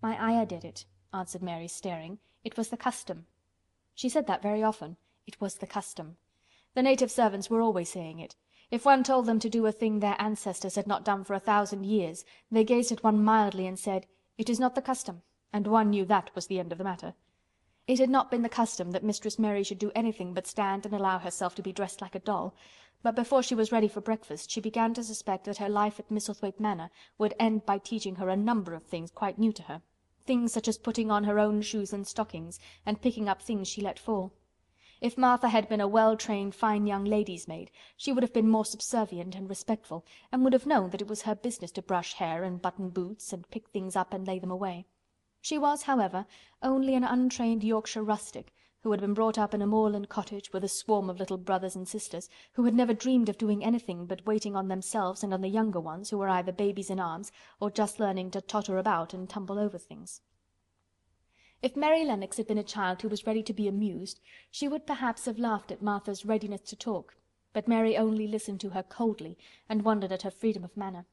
"My ayah did it," answered Mary, staring. "It was the custom." She said that very often. It was the custom. The native servants were always saying it. If one told them to do a thing their ancestors had not done for 1,000 years, they gazed at one mildly and said, "It is not the custom," and one knew that was the end of the matter. It had not been the custom that Mistress Mary should do anything but stand and allow herself to be dressed like a doll, but before she was ready for breakfast she began to suspect that her life at Misselthwaite Manor would end by teaching her a number of things quite new to her. Things such as putting on her own shoes and stockings, and picking up things she let fall. If Martha had been a well-trained, fine young lady's maid, she would have been more subservient and respectful, and would have known that it was her business to brush hair and button boots and pick things up and lay them away. She was, however, only an untrained Yorkshire rustic, who had been brought up in a moorland cottage with a swarm of little brothers and sisters, who had never dreamed of doing anything but waiting on themselves and on the younger ones, who were either babies in arms or just learning to totter about and tumble over things. If Mary Lennox had been a child who was ready to be amused, she would perhaps have laughed at Martha's readiness to talk, but Mary only listened to her coldly and wondered at her freedom of manner.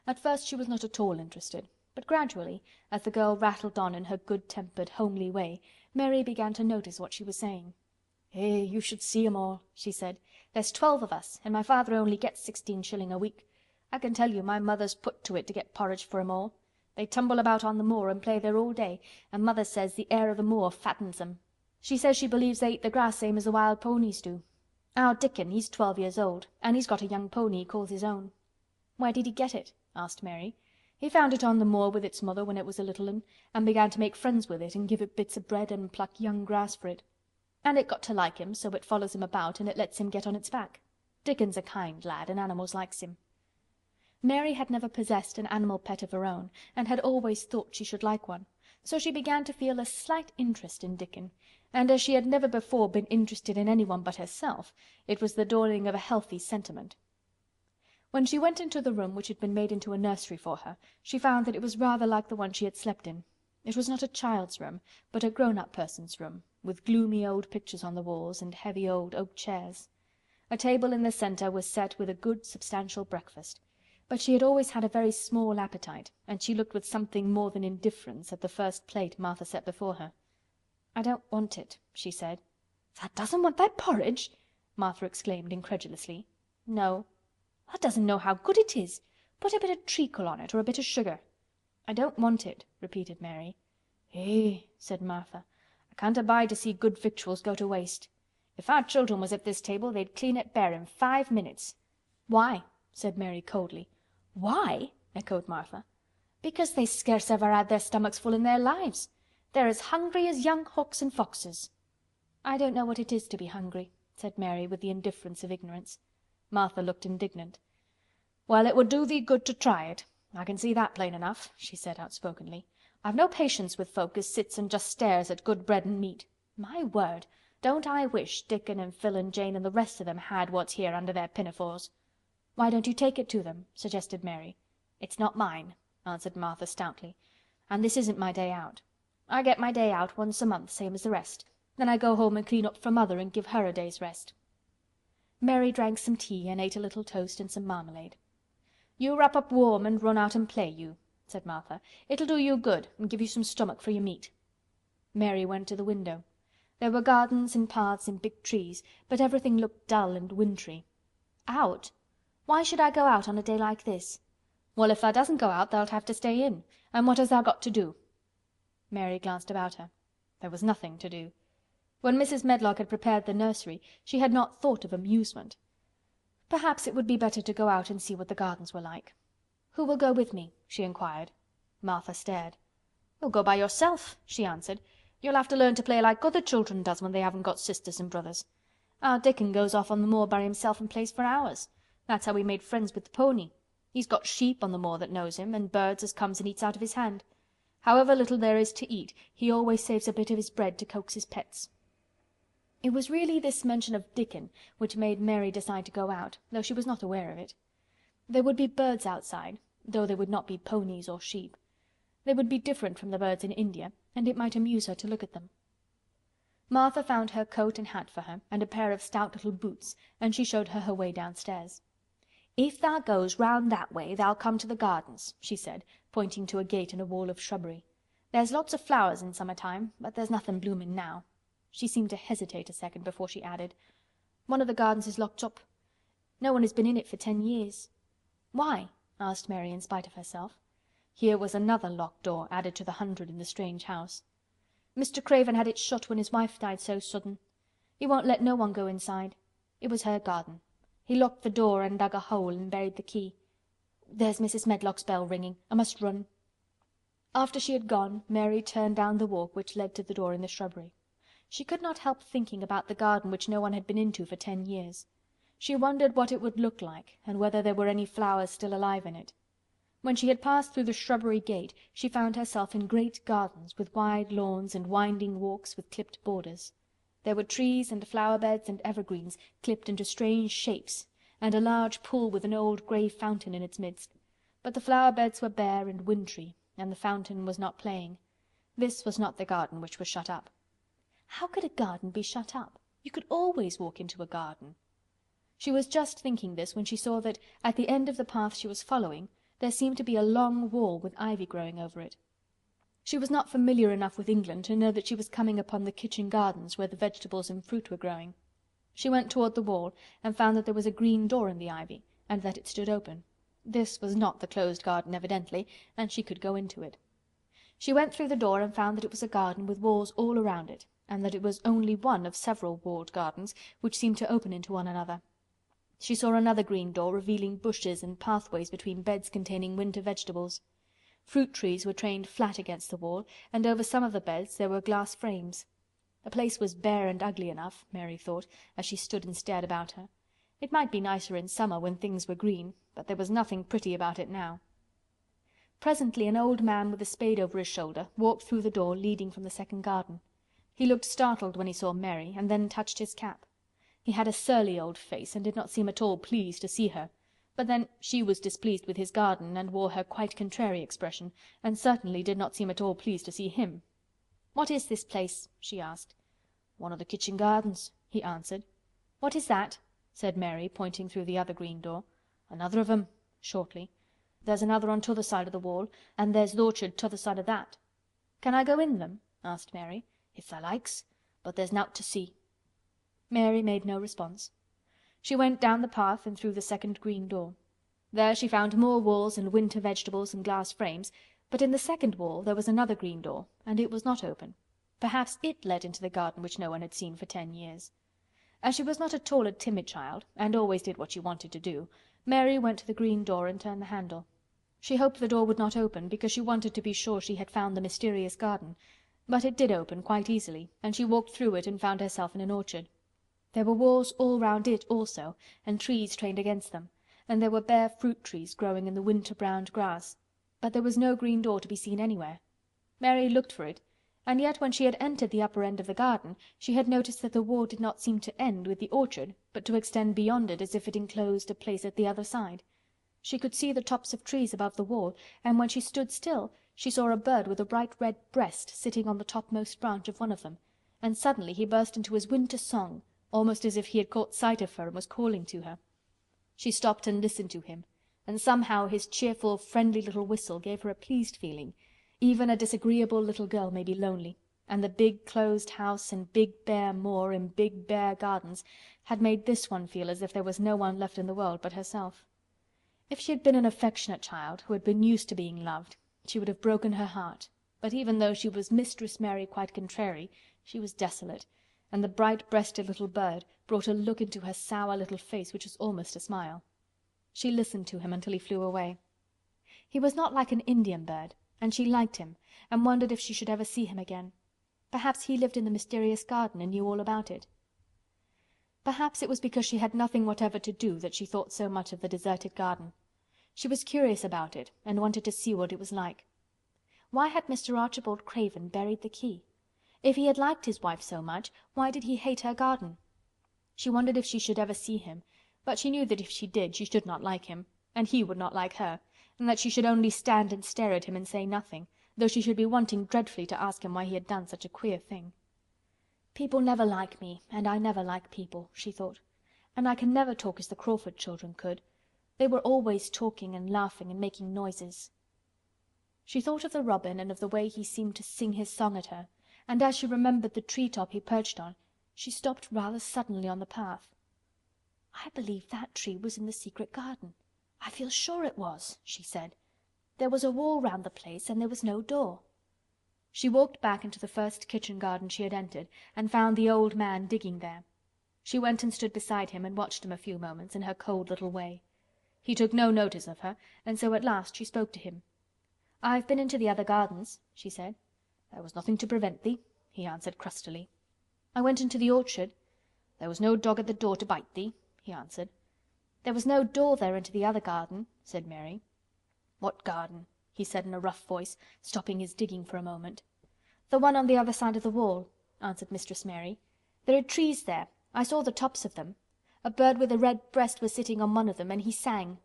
At first she was not at all interested, but gradually, as the girl rattled on in her good-tempered, homely way, Mary began to notice what she was saying. You should see 'em all," she said. "There's 12 of us, and my father only gets 16 shilling a week. I can tell you my mother's put to it to get porridge for 'em all. They tumble about on the moor and play there all day, and mother says the air of the moor fattens 'em. She says she believes they eat the grass same as the wild ponies do. Our Dickon, he's 12 years old, and he's got a young pony he calls his own." "Where did he get it?" asked Mary. "He found it on the moor with its mother when it was a little un, and began to make friends with it and give it bits of bread and pluck young grass for it. And it got to like him, so it follows him about and it lets him get on its back. Dickon's a kind lad and animals likes him." Mary had never possessed an animal pet of her own, and had always thought she should like one, so she began to feel a slight interest in Dickon, and as she had never before been interested in anyone but herself, it was the dawning of a healthy sentiment. When she went into the room which had been made into a nursery for her, she found that it was rather like the one she had slept in. It was not a child's room, but a grown-up person's room, with gloomy old pictures on the walls and heavy old oak chairs. A table in the center was set with a good substantial breakfast. But she had always had a very small appetite, and she looked with something more than indifference at the first plate Martha set before her. "I don't want it," she said. "Tha doesn't want thy porridge?" Martha exclaimed incredulously. "No." "Tha doesn't know how good it is. Put a bit of treacle on it, or a bit of sugar." "I don't want it," repeated Mary. Said Martha. "I can't abide to see good victuals go to waste. If our children was at this table they'd clean it bare in 5 minutes." "Why?" said Mary coldly. "Why?" echoed Martha. "Because they scarce ever had their stomachs full in their lives. They're as hungry as young hawks and foxes." "I don't know what it is to be hungry," said Mary with the indifference of ignorance. Martha looked indignant. "Well, it would do thee good to try it. I can see that plain enough," she said outspokenly. "I've no patience with folk as sits and just stares at good bread and meat. My word, don't I wish Dickon and Phil and Jane and the rest of them had what's here under their pinafores." "Why don't you take it to them?" suggested Mary. "It's not mine," answered Martha stoutly. "And this isn't my day out. I get my day out once a month, same as the rest. Then I go home and clean up for Mother and give her a day's rest." Mary drank some tea and ate a little toast and some marmalade. "You wrap up warm and run out and play, you," said Martha. "It'll do you good and give you some stomach for your meat." Mary went to the window. There were gardens and paths and big trees, but everything looked dull and wintry. "Out? Why should I go out on a day like this?" "Well, if tha doesn't go out tha'lt have to stay in. And what has tha got to do?" Mary glanced about her. There was nothing to do. When Mrs. Medlock had prepared the nursery, she had not thought of amusement. Perhaps it would be better to go out and see what the gardens were like. "Who will go with me?" she inquired. Martha stared. "You'll go by yourself," she answered. "You'll have to learn to play like other children does when they haven't got sisters and brothers. Our Dickon goes off on the moor by himself and plays for hours. That's how he made friends with the pony. He's got sheep on the moor that knows him, and birds as comes and eats out of his hand. However little there is to eat, he always saves a bit of his bread to coax his pets." It was really this mention of Dickon which made Mary decide to go out, though she was not aware of it. There would be birds outside, though they would not be ponies or sheep. They would be different from the birds in India, and it might amuse her to look at them. Martha found her coat and hat for her, and a pair of stout little boots, and she showed her her way downstairs. "If thou goes round that way thou'll come to the gardens," she said, pointing to a gate in a wall of shrubbery. "There's lots of flowers in summer time, but there's nothing bloomin' now." She seemed to hesitate a second before she added, "One of the gardens is locked up. No one has been in it for 10 years." "Why?" asked Mary in spite of herself. Here was another locked door added to the 100 in the strange house. "Mr. Craven had it shut when his wife died so sudden. He won't let no one go inside. It was her garden. He locked the door and dug a hole and buried the key. There's Mrs. Medlock's bell ringing. I must run." After she had gone, Mary turned down the walk which led to the door in the shrubbery. She could not help thinking about the garden which no one had been into for 10 years. She wondered what it would look like and whether there were any flowers still alive in it. When she had passed through the shrubbery gate, she found herself in great gardens with wide lawns and winding walks with clipped borders. There were trees and flower beds and evergreens clipped into strange shapes, and a large pool with an old grey fountain in its midst. But the flower beds were bare and wintry, and the fountain was not playing. This was not the garden which was shut up. How could a garden be shut up? You could always walk into a garden. She was just thinking this when she saw that, at the end of the path she was following, there seemed to be a long wall with ivy growing over it. She was not familiar enough with England to know that she was coming upon the kitchen gardens where the vegetables and fruit were growing. She went toward the wall and found that there was a green door in the ivy, and that it stood open. This was not the closed garden evidently, and she could go into it. She went through the door and found that it was a garden with walls all around it, and that it was only one of several walled gardens which seemed to open into one another. She saw another green door revealing bushes and pathways between beds containing winter vegetables. Fruit trees were trained flat against the wall, and over some of the beds there were glass frames. The place was bare and ugly enough, Mary thought, as she stood and stared about her. It might be nicer in summer when things were green, but there was nothing pretty about it now. Presently an old man with a spade over his shoulder walked through the door leading from the second garden. He looked startled when he saw Mary, and then touched his cap. He had a surly old face and did not seem at all pleased to see her, but then she was displeased with his garden and wore her quite contrary expression, and certainly did not seem at all pleased to see him. "What is this place?" she asked. "One of the kitchen gardens," he answered. "What is that?" said Mary, pointing through the other green door. "Another of 'em," shortly. "There's another on t'other side of the wall, and there's th' orchard t'other side of that." "Can I go in them?" asked Mary. "If tha likes, but there's nowt to see." Mary made no response. She went down the path and through the second green door. There she found more walls and winter vegetables and glass frames, but in the second wall there was another green door, and it was not open. Perhaps it led into the garden which no one had seen for 10 years. As she was not at all a timid child, and always did what she wanted to do, Mary went to the green door and turned the handle. She hoped the door would not open, because she wanted to be sure she had found the mysterious garden, but it did open quite easily, and she walked through it and found herself in an orchard. There were walls all round it also, and trees trained against them, and there were bare fruit trees growing in the winter-browned grass, but there was no green door to be seen anywhere. Mary looked for it, And yet when she had entered the upper end of the garden she had noticed that the wall did not seem to end with the orchard, but to extend beyond it as if it enclosed a place at the other side. She could see the tops of trees above the wall, and when she stood still she saw a bird with a bright red breast sitting on the topmost branch of one of them, and suddenly he burst into his winter song, almost as if he had caught sight of her and was calling to her. She stopped and listened to him, and somehow his cheerful, friendly little whistle gave her a pleased feeling. Even a disagreeable little girl may be lonely, and the big closed house and big bare moor and big bare gardens had made this one feel as if there was no one left in the world but herself. If she had been an affectionate child, who had been used to being loved, she would have broken her heart, but even though she was Mistress Mary Quite Contrary, she was desolate, and the bright-breasted little bird brought a look into her sour little face which was almost a smile. She listened to him until he flew away. He was not like an Indian bird, and she liked him, and wondered if she should ever see him again. Perhaps he lived in the mysterious garden and knew all about it. Perhaps it was because she had nothing whatever to do that she thought so much of the deserted garden. She was curious about it and wanted to see what it was like. Why had Mr. Archibald Craven buried the key? If he had liked his wife so much, why did he hate her garden? She wondered if she should ever see him, but she knew that if she did she should not like him, and he would not like her, and that she should only stand and stare at him and say nothing, though she should be wanting dreadfully to ask him why he had done such a queer thing. "People never like me, and I never like people," she thought. "And I can never talk as the Crawford children could. They were always talking and laughing and making noises." She thought of the robin and of the way he seemed to sing his song at her, and as she remembered the tree-top he perched on, she stopped rather suddenly on the path. "I believe that tree was in the secret garden. I feel sure it was," she said. "There was a wall round the place and there was no door." She walked back into the first kitchen garden she had entered and found the old man digging there. She went and stood beside him and watched him a few moments in her cold little way. He took no notice of her, and so at last she spoke to him. "I've been into the other gardens," she said. "There was nothing to prevent thee," he answered crustily. "I went into the orchard." "There was no dog at the door to bite thee," he answered. "There was no door there into the other garden," said Mary. "What garden?" he said in a rough voice, stopping his digging for a moment. "The one on the other side of the wall," answered Mistress Mary. "There are trees there. I saw the tops of them. A bird with a red breast was sitting on one of them, and he sang."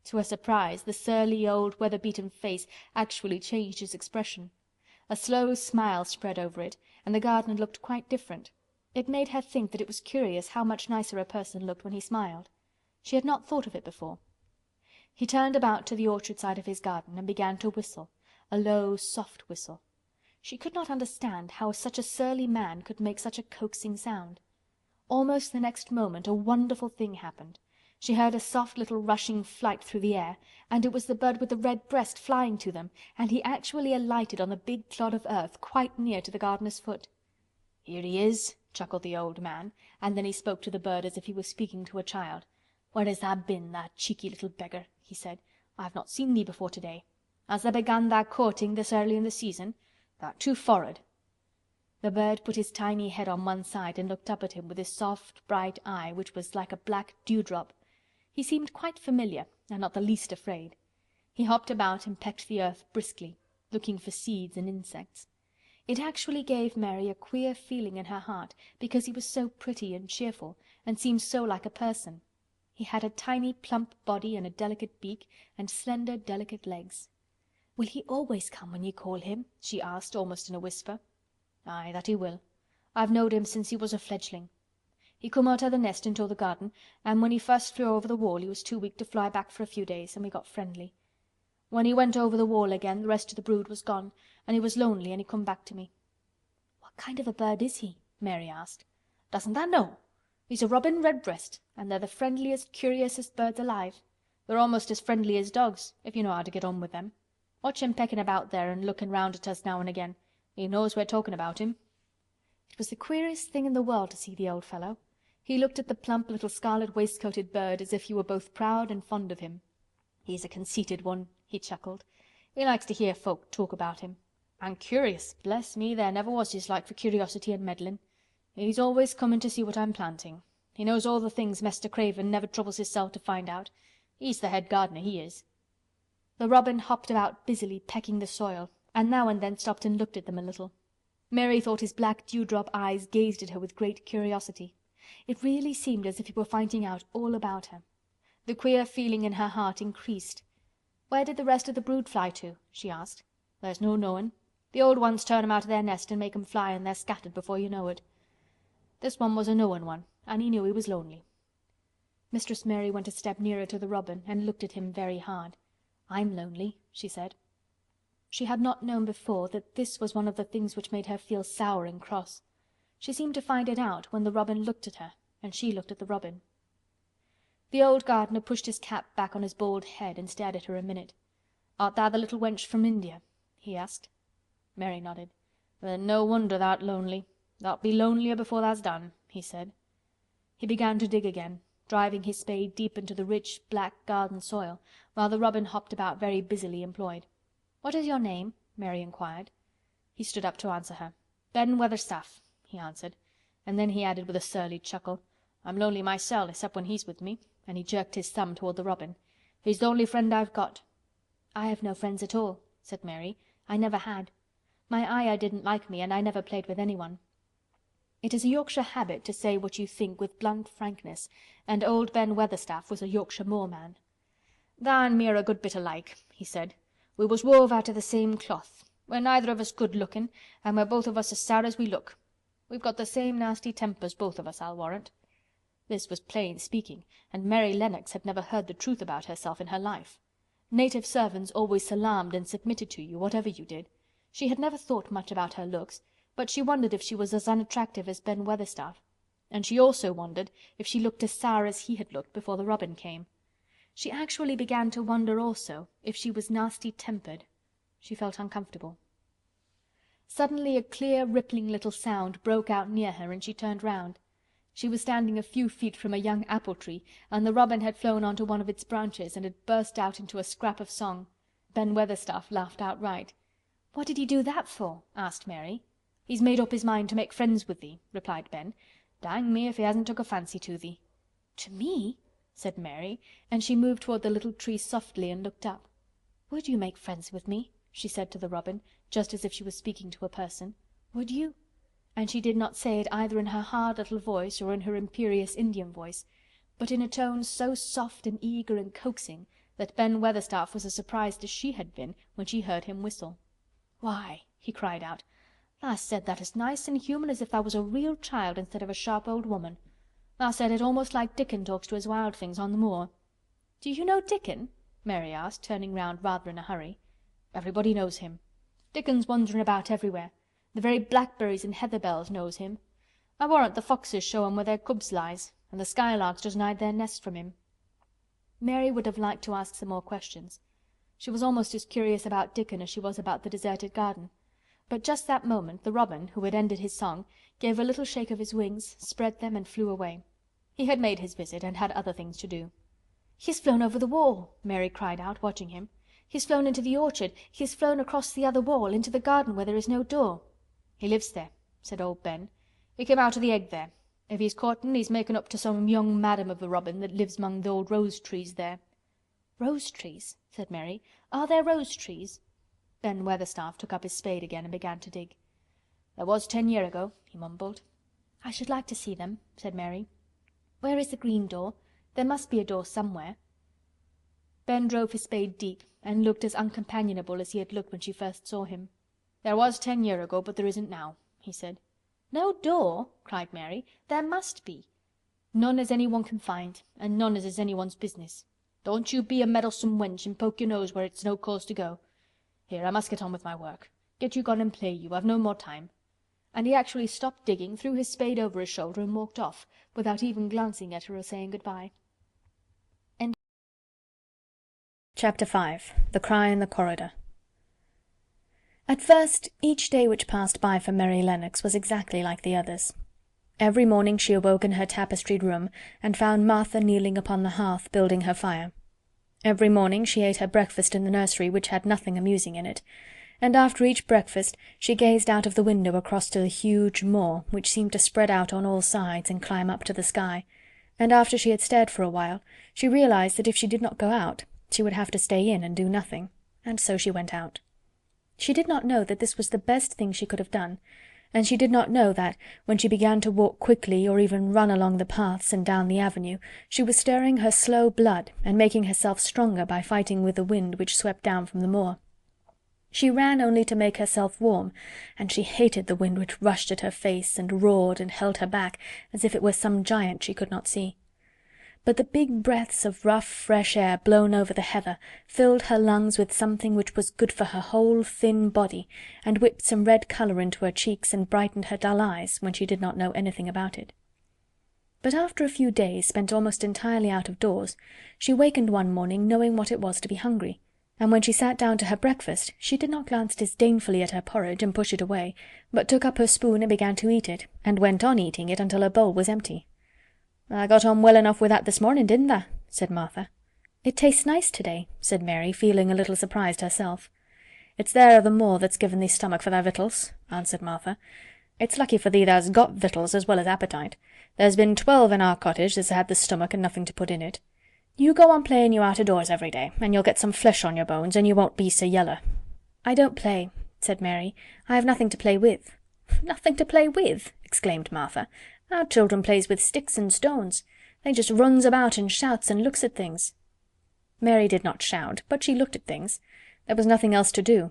To her surprise, the surly old weather-beaten face actually changed its expression. A slow smile spread over it, and the garden looked quite different. It made her think that it was curious how much nicer a person looked when he smiled. She had not thought of it before. He turned about to the orchard side of his garden and began to whistle, a low, soft whistle. She could not understand how such a surly man could make such a coaxing sound. Almost the next moment a wonderful thing happened. She heard a soft little rushing flight through the air, and it was the bird with the red breast flying to them, and he actually alighted on the big clod of earth quite near to the gardener's foot. "Here he is," chuckled the old man, and then he spoke to the bird as if he was speaking to a child. "Where has tha been, tha cheeky little beggar?" he said. "I have not seen thee before today. Has tha begun tha courting this early in the season? Tha'rt too forrard." The bird put his tiny head on one side and looked up at him with his soft, bright eye, which was like a black dewdrop. He seemed quite familiar and not the least afraid. He hopped about and pecked the earth briskly, looking for seeds and insects. It actually gave Mary a queer feeling in her heart because he was so pretty and cheerful and seemed so like a person. He had a tiny plump body and a delicate beak and slender delicate legs. "Will he always come when you call him?" she asked almost in a whisper. "Aye, that he will. I've knowed him since he was a fledgling. He come out o' the nest into the garden, and when he first flew over the wall he was too weak to fly back for a few days, and we got friendly. When he went over the wall again the rest of the brood was gone, and he was lonely and he come back to me." "What kind of a bird is he?" Mary asked. "Doesn't tha know? He's a robin redbreast, and they're the friendliest, curiousest birds alive. They're almost as friendly as dogs, if you know how to get on with them. Watch him pecking about there and looking round at us now and again. He knows we're talking about him." It was the queerest thing in the world to see the old fellow. He looked at the plump little scarlet waistcoated bird as if he were both proud and fond of him. "He's a conceited one," he chuckled. "He likes to hear folk talk about him. And curious, bless me, there never was his like for curiosity and meddlin'. He's always comin' to see what I'm planting. He knows all the things Mester Craven never troubles hisself to find out. He's the head gardener, he is." The robin hopped about busily pecking the soil, and now and then stopped and looked at them a little. Mary thought his black dewdrop eyes gazed at her with great curiosity. It really seemed as if he were finding out all about her. The queer feeling in her heart increased. "Where did the rest of the brood fly to?" she asked. "There's no knowin'. The old ones turn 'em out of their nest and make 'em fly and they're scattered before you know it. This one was a knowin' one, and he knew he was lonely." Mistress Mary went a step nearer to the robin and looked at him very hard. "I'm lonely," she said. She had not known before that this was one of the things which made her feel sour and cross. She seemed to find it out when the robin looked at her and she looked at the robin. The old gardener pushed his cap back on his bald head and stared at her a minute. "Art thou the little wench from India?" he asked. Mary nodded. "Then no wonder thou'rt lonely. Thou'lt be lonelier before tha's done," he said. He began to dig again, driving his spade deep into the rich, black garden soil, while the robin hopped about very busily employed. "What is your name?" Mary inquired. He stood up to answer her. "Ben Weatherstaff," he answered, and then he added with a surly chuckle, "I'm lonely mysel', except when he's with me," and he jerked his thumb toward the robin. "He's the only friend I've got." "I have no friends at all," said Mary. "I never had. My Ayah didn't like me and I never played with anyone." It is a Yorkshire habit to say what you think with blunt frankness, and old Ben Weatherstaff was a Yorkshire moorman. "Tha an' me are a good bit alike," he said. "We was wove out o' the same cloth. We're neither of us good lookin', and we're both of us as sour as we look. We've got the same nasty tempers, both of us, I'll warrant." This was plain speaking, and Mary Lennox had never heard the truth about herself in her life. Native servants always salaamed and submitted to you, whatever you did. She had never thought much about her looks, but she wondered if she was as unattractive as Ben Weatherstaff, and she also wondered if she looked as sour as he had looked before the robin came. She actually began to wonder also if she was nasty-tempered. She felt uncomfortable. Suddenly a clear, rippling little sound broke out near her and she turned round. She was standing a few feet from a young apple tree, and the robin had flown onto one of its branches and had burst out into a scrap of song. Ben Weatherstaff laughed outright. "What did he do that for?" asked Mary. "He's made up his mind to make friends with thee," replied Ben. "Dang me if he hasn't took a fancy to thee." "To me?" said Mary, and she moved toward the little tree softly and looked up. "Would you make friends with me?" she said to the robin, just as if she was speaking to a person. "Would you?" And she did not say it either in her hard little voice or in her imperious Indian voice, but in a tone so soft and eager and coaxing that Ben Weatherstaff was as surprised as she had been when she heard him whistle. "Why," he cried out, "tha said that as nice and human as if tha was a real child instead of a sharp old woman. Tha said it almost like Dickon talks to his wild things on the moor." "Do you know Dickon?" Mary asked, turning round rather in a hurry. "Everybody knows him. Dickon's wanderin' about everywhere. The very blackberries and heather bells knows him. I warrant the foxes show him where their cubs lies, and the skylarks doesn't hide their nests from him." Mary would have liked to ask some more questions. She was almost as curious about Dickon as she was about the deserted garden. But just that moment the robin, who had ended his song, gave a little shake of his wings, spread them and flew away. He had made his visit and had other things to do. "He has flown over the wall!" Mary cried out, watching him. "He has flown into the orchard. He has flown across the other wall, into the garden where there is no door." "He lives there," said old Ben. "He came out of the egg there. If he's courtin', he's makin' up to some young madam of a robin that lives 'mong the old rose trees there." "Rose trees?" said Mary. "Are there rose trees?" Ben Weatherstaff took up his spade again and began to dig. "There was 10 year ago," he mumbled. "I should like to see them," said Mary. "Where is the green door? There must be a door somewhere." Ben drove his spade deep and looked as uncompanionable as he had looked when she first saw him. "There was 10 year ago, but there isn't now," he said. "No door?" cried Mary. "There must be." "None as anyone can find, and none as is anyone's business. Don't you be a meddlesome wench and poke your nose where it's no cause to go. Here, I must get on with my work. Get you gone and play you. I've no more time." And he actually stopped digging, threw his spade over his shoulder and walked off, without even glancing at her or saying goodbye. Chapter 5. The Cry in the Corridor. At first, each day which passed by for Mary Lennox was exactly like the others. Every morning she awoke in her tapestried room and found Martha kneeling upon the hearth building her fire. Every morning she ate her breakfast in the nursery, which had nothing amusing in it, and after each breakfast she gazed out of the window across to the huge moor, which seemed to spread out on all sides and climb up to the sky, and after she had stared for a while, she realized that if she did not go out, she would have to stay in and do nothing, and so she went out. She did not know that this was the best thing she could have done, and she did not know that, when she began to walk quickly or even run along the paths and down the avenue, she was stirring her slow blood and making herself stronger by fighting with the wind which swept down from the moor. She ran only to make herself warm, and she hated the wind which rushed at her face and roared and held her back as if it were some giant she could not see. But the big breaths of rough fresh air blown over the heather filled her lungs with something which was good for her whole thin body, and whipped some red colour into her cheeks and brightened her dull eyes when she did not know anything about it. But after a few days spent almost entirely out of doors, she wakened one morning knowing what it was to be hungry, and when she sat down to her breakfast she did not glance disdainfully at her porridge and push it away, but took up her spoon and began to eat it, and went on eating it until her bowl was empty. "I got on well enough with that this morning, didn't I?" said Martha. "It tastes nice to-day," said Mary, feeling a little surprised herself. "It's there o' the moor that's given thee stomach for thy victuals," answered Martha. "It's lucky for thee thou's got victuals as well as appetite. There's been 12 in our cottage that's had the stomach and nothing to put in it. You go on playing you out o' doors every day, and you'll get some flesh on your bones, and you won't be so yeller." "I don't play," said Mary. "I have nothing to play with." "Nothing to play with!" exclaimed Martha. "Our children plays with sticks and stones. They just runs about and shouts and looks at things." Mary did not shout, but she looked at things. There was nothing else to do.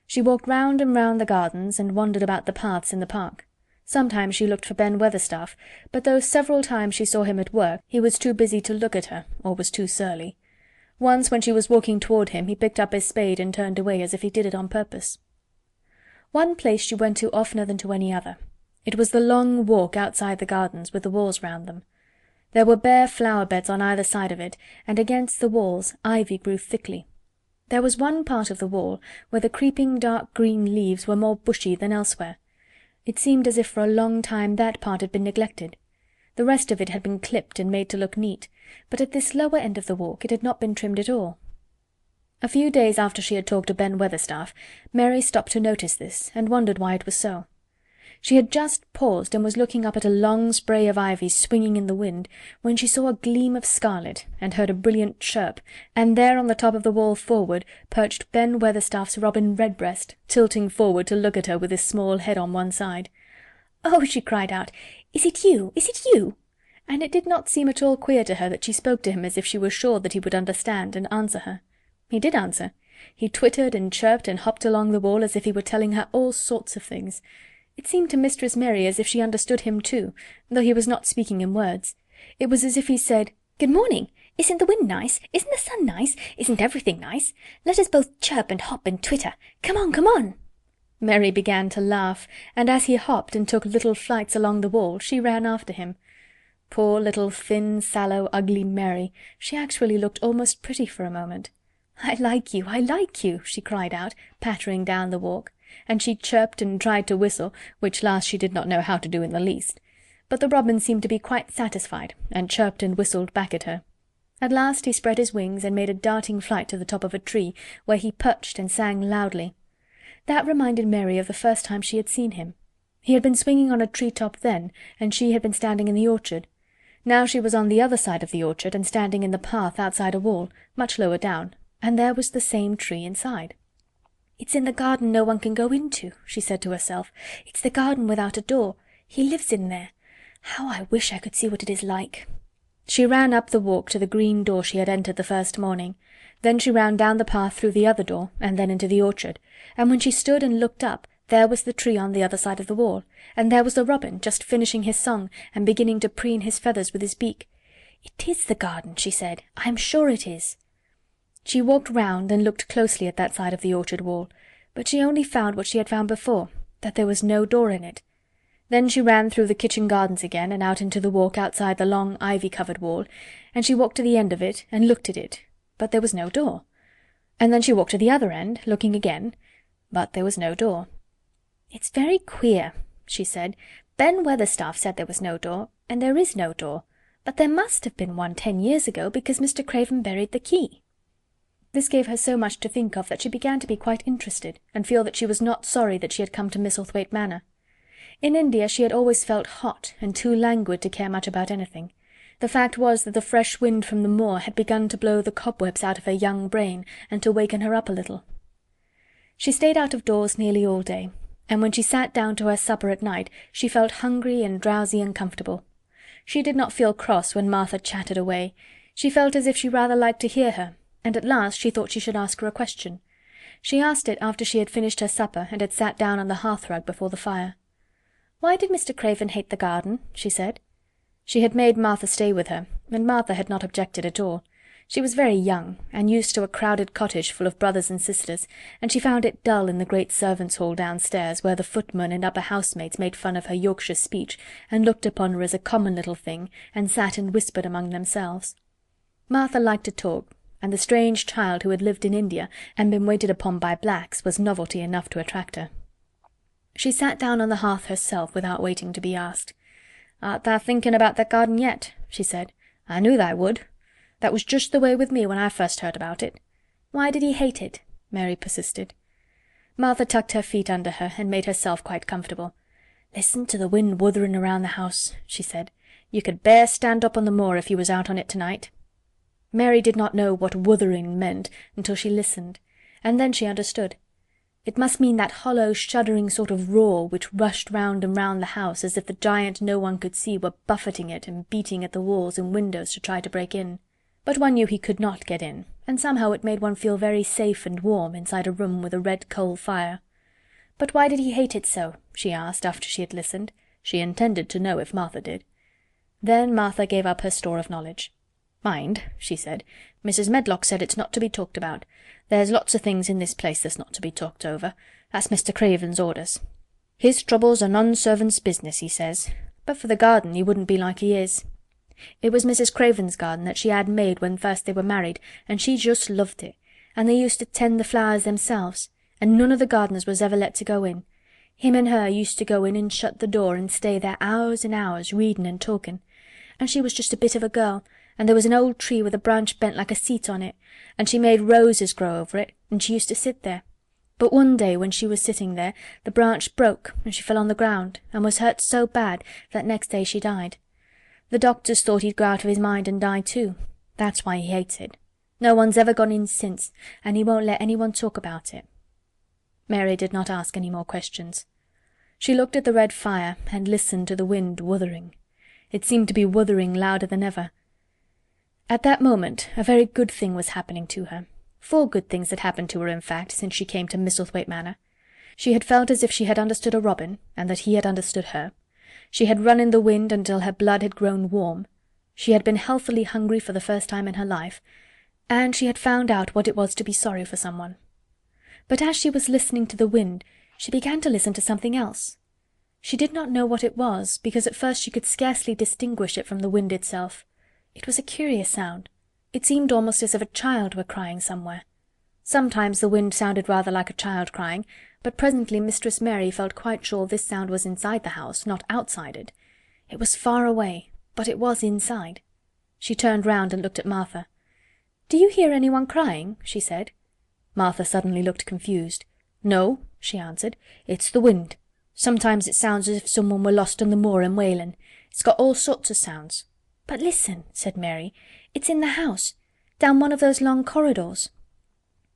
She walked round and round the gardens and wandered about the paths in the park. Sometimes she looked for Ben Weatherstaff, but though several times she saw him at work, he was too busy to look at her, or was too surly. Once when she was walking toward him, he picked up his spade and turned away as if he did it on purpose. One place she went to oftener than to any other. It was the long walk outside the gardens with the walls round them. There were bare flower beds on either side of it, and against the walls ivy grew thickly. There was one part of the wall where the creeping dark green leaves were more bushy than elsewhere. It seemed as if for a long time that part had been neglected. The rest of it had been clipped and made to look neat, but at this lower end of the walk it had not been trimmed at all. A few days after she had talked to Ben Weatherstaff, Mary stopped to notice this, and wondered why it was so. She had just paused and was looking up at a long spray of ivy swinging in the wind, when she saw a gleam of scarlet and heard a brilliant chirp, and there on the top of the wall forward perched Ben Weatherstaff's robin Redbreast, tilting forward to look at her with his small head on one side. "Oh!" she cried out, "is it you? Is it you?" And it did not seem at all queer to her that she spoke to him as if she were sure that he would understand and answer her. He did answer. He twittered and chirped and hopped along the wall as if he were telling her all sorts of things. It seemed to Mistress Mary as if she understood him too, though he was not speaking in words. It was as if he said, "Good morning! Isn't the wind nice? Isn't the sun nice? Isn't everything nice? Let us both chirp and hop and twitter. Come on, come on!" Mary began to laugh, and as he hopped and took little flights along the wall, she ran after him. Poor little thin, sallow, ugly Mary! She actually looked almost pretty for a moment. "I like you, I like you!" she cried out, pattering down the walk. And she chirped and tried to whistle, which last she did not know how to do in the least. But the robin seemed to be quite satisfied, and chirped and whistled back at her. At last he spread his wings and made a darting flight to the top of a tree, where he perched and sang loudly. That reminded Mary of the first time she had seen him. He had been swinging on a tree-top then, and she had been standing in the orchard. Now she was on the other side of the orchard and standing in the path outside a wall, much lower down, and there was the same tree inside. "It's in the garden no one can go into," she said to herself. "It's the garden without a door. He lives in there. How I wish I could see what it is like." She ran up the walk to the green door she had entered the first morning. Then she ran down the path through the other door, and then into the orchard, and when she stood and looked up, there was the tree on the other side of the wall, and there was the robin just finishing his song and beginning to preen his feathers with his beak. "It is the garden," she said. "I am sure it is." She walked round and looked closely at that side of the orchard wall, but she only found what she had found before, that there was no door in it. Then she ran through the kitchen gardens again and out into the walk outside the long ivy-covered wall, and she walked to the end of it and looked at it, but there was no door. And then she walked to the other end, looking again, but there was no door. "It's very queer," she said. "Ben Weatherstaff said there was no door, and there is no door, but there must have been one 10 years ago, because Mr. Craven buried the key." This gave her so much to think of that she began to be quite interested, and feel that she was not sorry that she had come to Misselthwaite Manor. In India she had always felt hot and too languid to care much about anything. The fact was that the fresh wind from the moor had begun to blow the cobwebs out of her young brain and to waken her up a little. She stayed out of doors nearly all day, and when she sat down to her supper at night she felt hungry and drowsy and comfortable. She did not feel cross when Martha chatted away. She felt as if she rather liked to hear her, and at last she thought she should ask her a question. She asked it after she had finished her supper and had sat down on the hearth-rug before the fire. "Why did Mr. Craven hate the garden?" she said. She had made Martha stay with her, and Martha had not objected at all. She was very young, and used to a crowded cottage full of brothers and sisters, and she found it dull in the great servants' hall downstairs, where the footmen and upper housemaids made fun of her Yorkshire speech, and looked upon her as a common little thing, and sat and whispered among themselves. Martha liked to talk, and the strange child who had lived in India and been waited upon by blacks was novelty enough to attract her. She sat down on the hearth herself without waiting to be asked. "Art thou thinking about that garden yet?" she said. "I knew thou would. That was just the way with me when I first heard about it." "Why did he hate it?" Mary persisted. Martha tucked her feet under her and made herself quite comfortable. "Listen to the wind wuthering around the house," she said. "You could bear stand up on the moor if you was out on it tonight." Mary did not know what wuthering meant until she listened, and then she understood. It must mean that hollow, shuddering sort of roar which rushed round and round the house as if the giant no one could see were buffeting it and beating at the walls and windows to try to break in. But one knew he could not get in, and somehow it made one feel very safe and warm inside a room with a red coal fire. "But why did he hate it so?" she asked after she had listened. She intended to know if Martha did. Then Martha gave up her store of knowledge. "Mind," she said, "Mrs. Medlock said it's not to be talked about. There's lots of things in this place that's not to be talked over. That's Mr. Craven's orders. His troubles are none servant's business, he says. But for the garden he wouldn't be like he is. It was Mrs. Craven's garden that she had made when first they were married, and she just loved it, and they used to tend the flowers themselves, and none of the gardeners was ever let to go in. Him and her used to go in and shut the door and stay there hours and hours, reading and talking. And she was just a bit of a girl, and there was an old tree with a branch bent like a seat on it, and she made roses grow over it, and she used to sit there. But one day when she was sitting there, the branch broke, and she fell on the ground, and was hurt so bad that next day she died. The doctors thought he'd go out of his mind and die too. That's why he hates it. No one's ever gone in since, and he won't let anyone talk about it." Mary did not ask any more questions. She looked at the red fire and listened to the wind wuthering. It seemed to be wuthering louder than ever. At that moment a very good thing was happening to her. 4 good things had happened to her, in fact, since she came to Misselthwaite Manor. She had felt as if she had understood a robin, and that he had understood her. She had run in the wind until her blood had grown warm. She had been healthily hungry for the first time in her life, and she had found out what it was to be sorry for someone. But as she was listening to the wind, she began to listen to something else. She did not know what it was, because at first she could scarcely distinguish it from the wind itself. It was a curious sound. It seemed almost as if a child were crying somewhere. Sometimes the wind sounded rather like a child crying, but presently Mistress Mary felt quite sure this sound was inside the house, not outside it. It was far away, but it was inside. She turned round and looked at Martha. "Do you hear anyone crying?" she said. Martha suddenly looked confused. "No," she answered. "It's the wind. Sometimes it sounds as if someone were lost on the moor and wailing. It's got all sorts of sounds." "But listen," said Mary. "It's in the house, down one of those long corridors."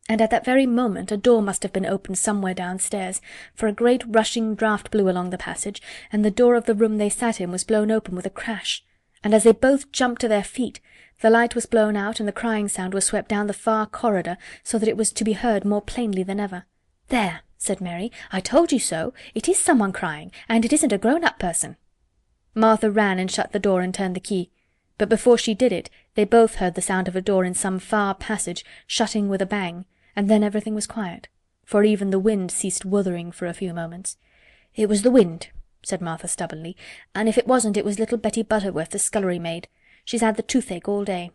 And at that very moment a door must have been opened somewhere downstairs, for a great rushing draught blew along the passage, and the door of the room they sat in was blown open with a crash, and as they both jumped to their feet, the light was blown out and the crying sound was swept down the far corridor so that it was to be heard more plainly than ever. "There," said Mary, "I told you so. It is someone crying, and it isn't a grown-up person." Martha ran and shut the door and turned the key. But before she did it, they both heard the sound of a door in some far passage shutting with a bang, and then everything was quiet, for even the wind ceased wuthering for a few moments. "It was the wind," said Martha stubbornly, "and if it wasn't it was little Betty Butterworth, the scullery maid. She's had the toothache all day."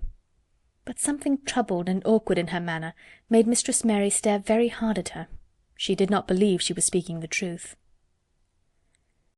But something troubled and awkward in her manner made Mistress Mary stare very hard at her. She did not believe she was speaking the truth.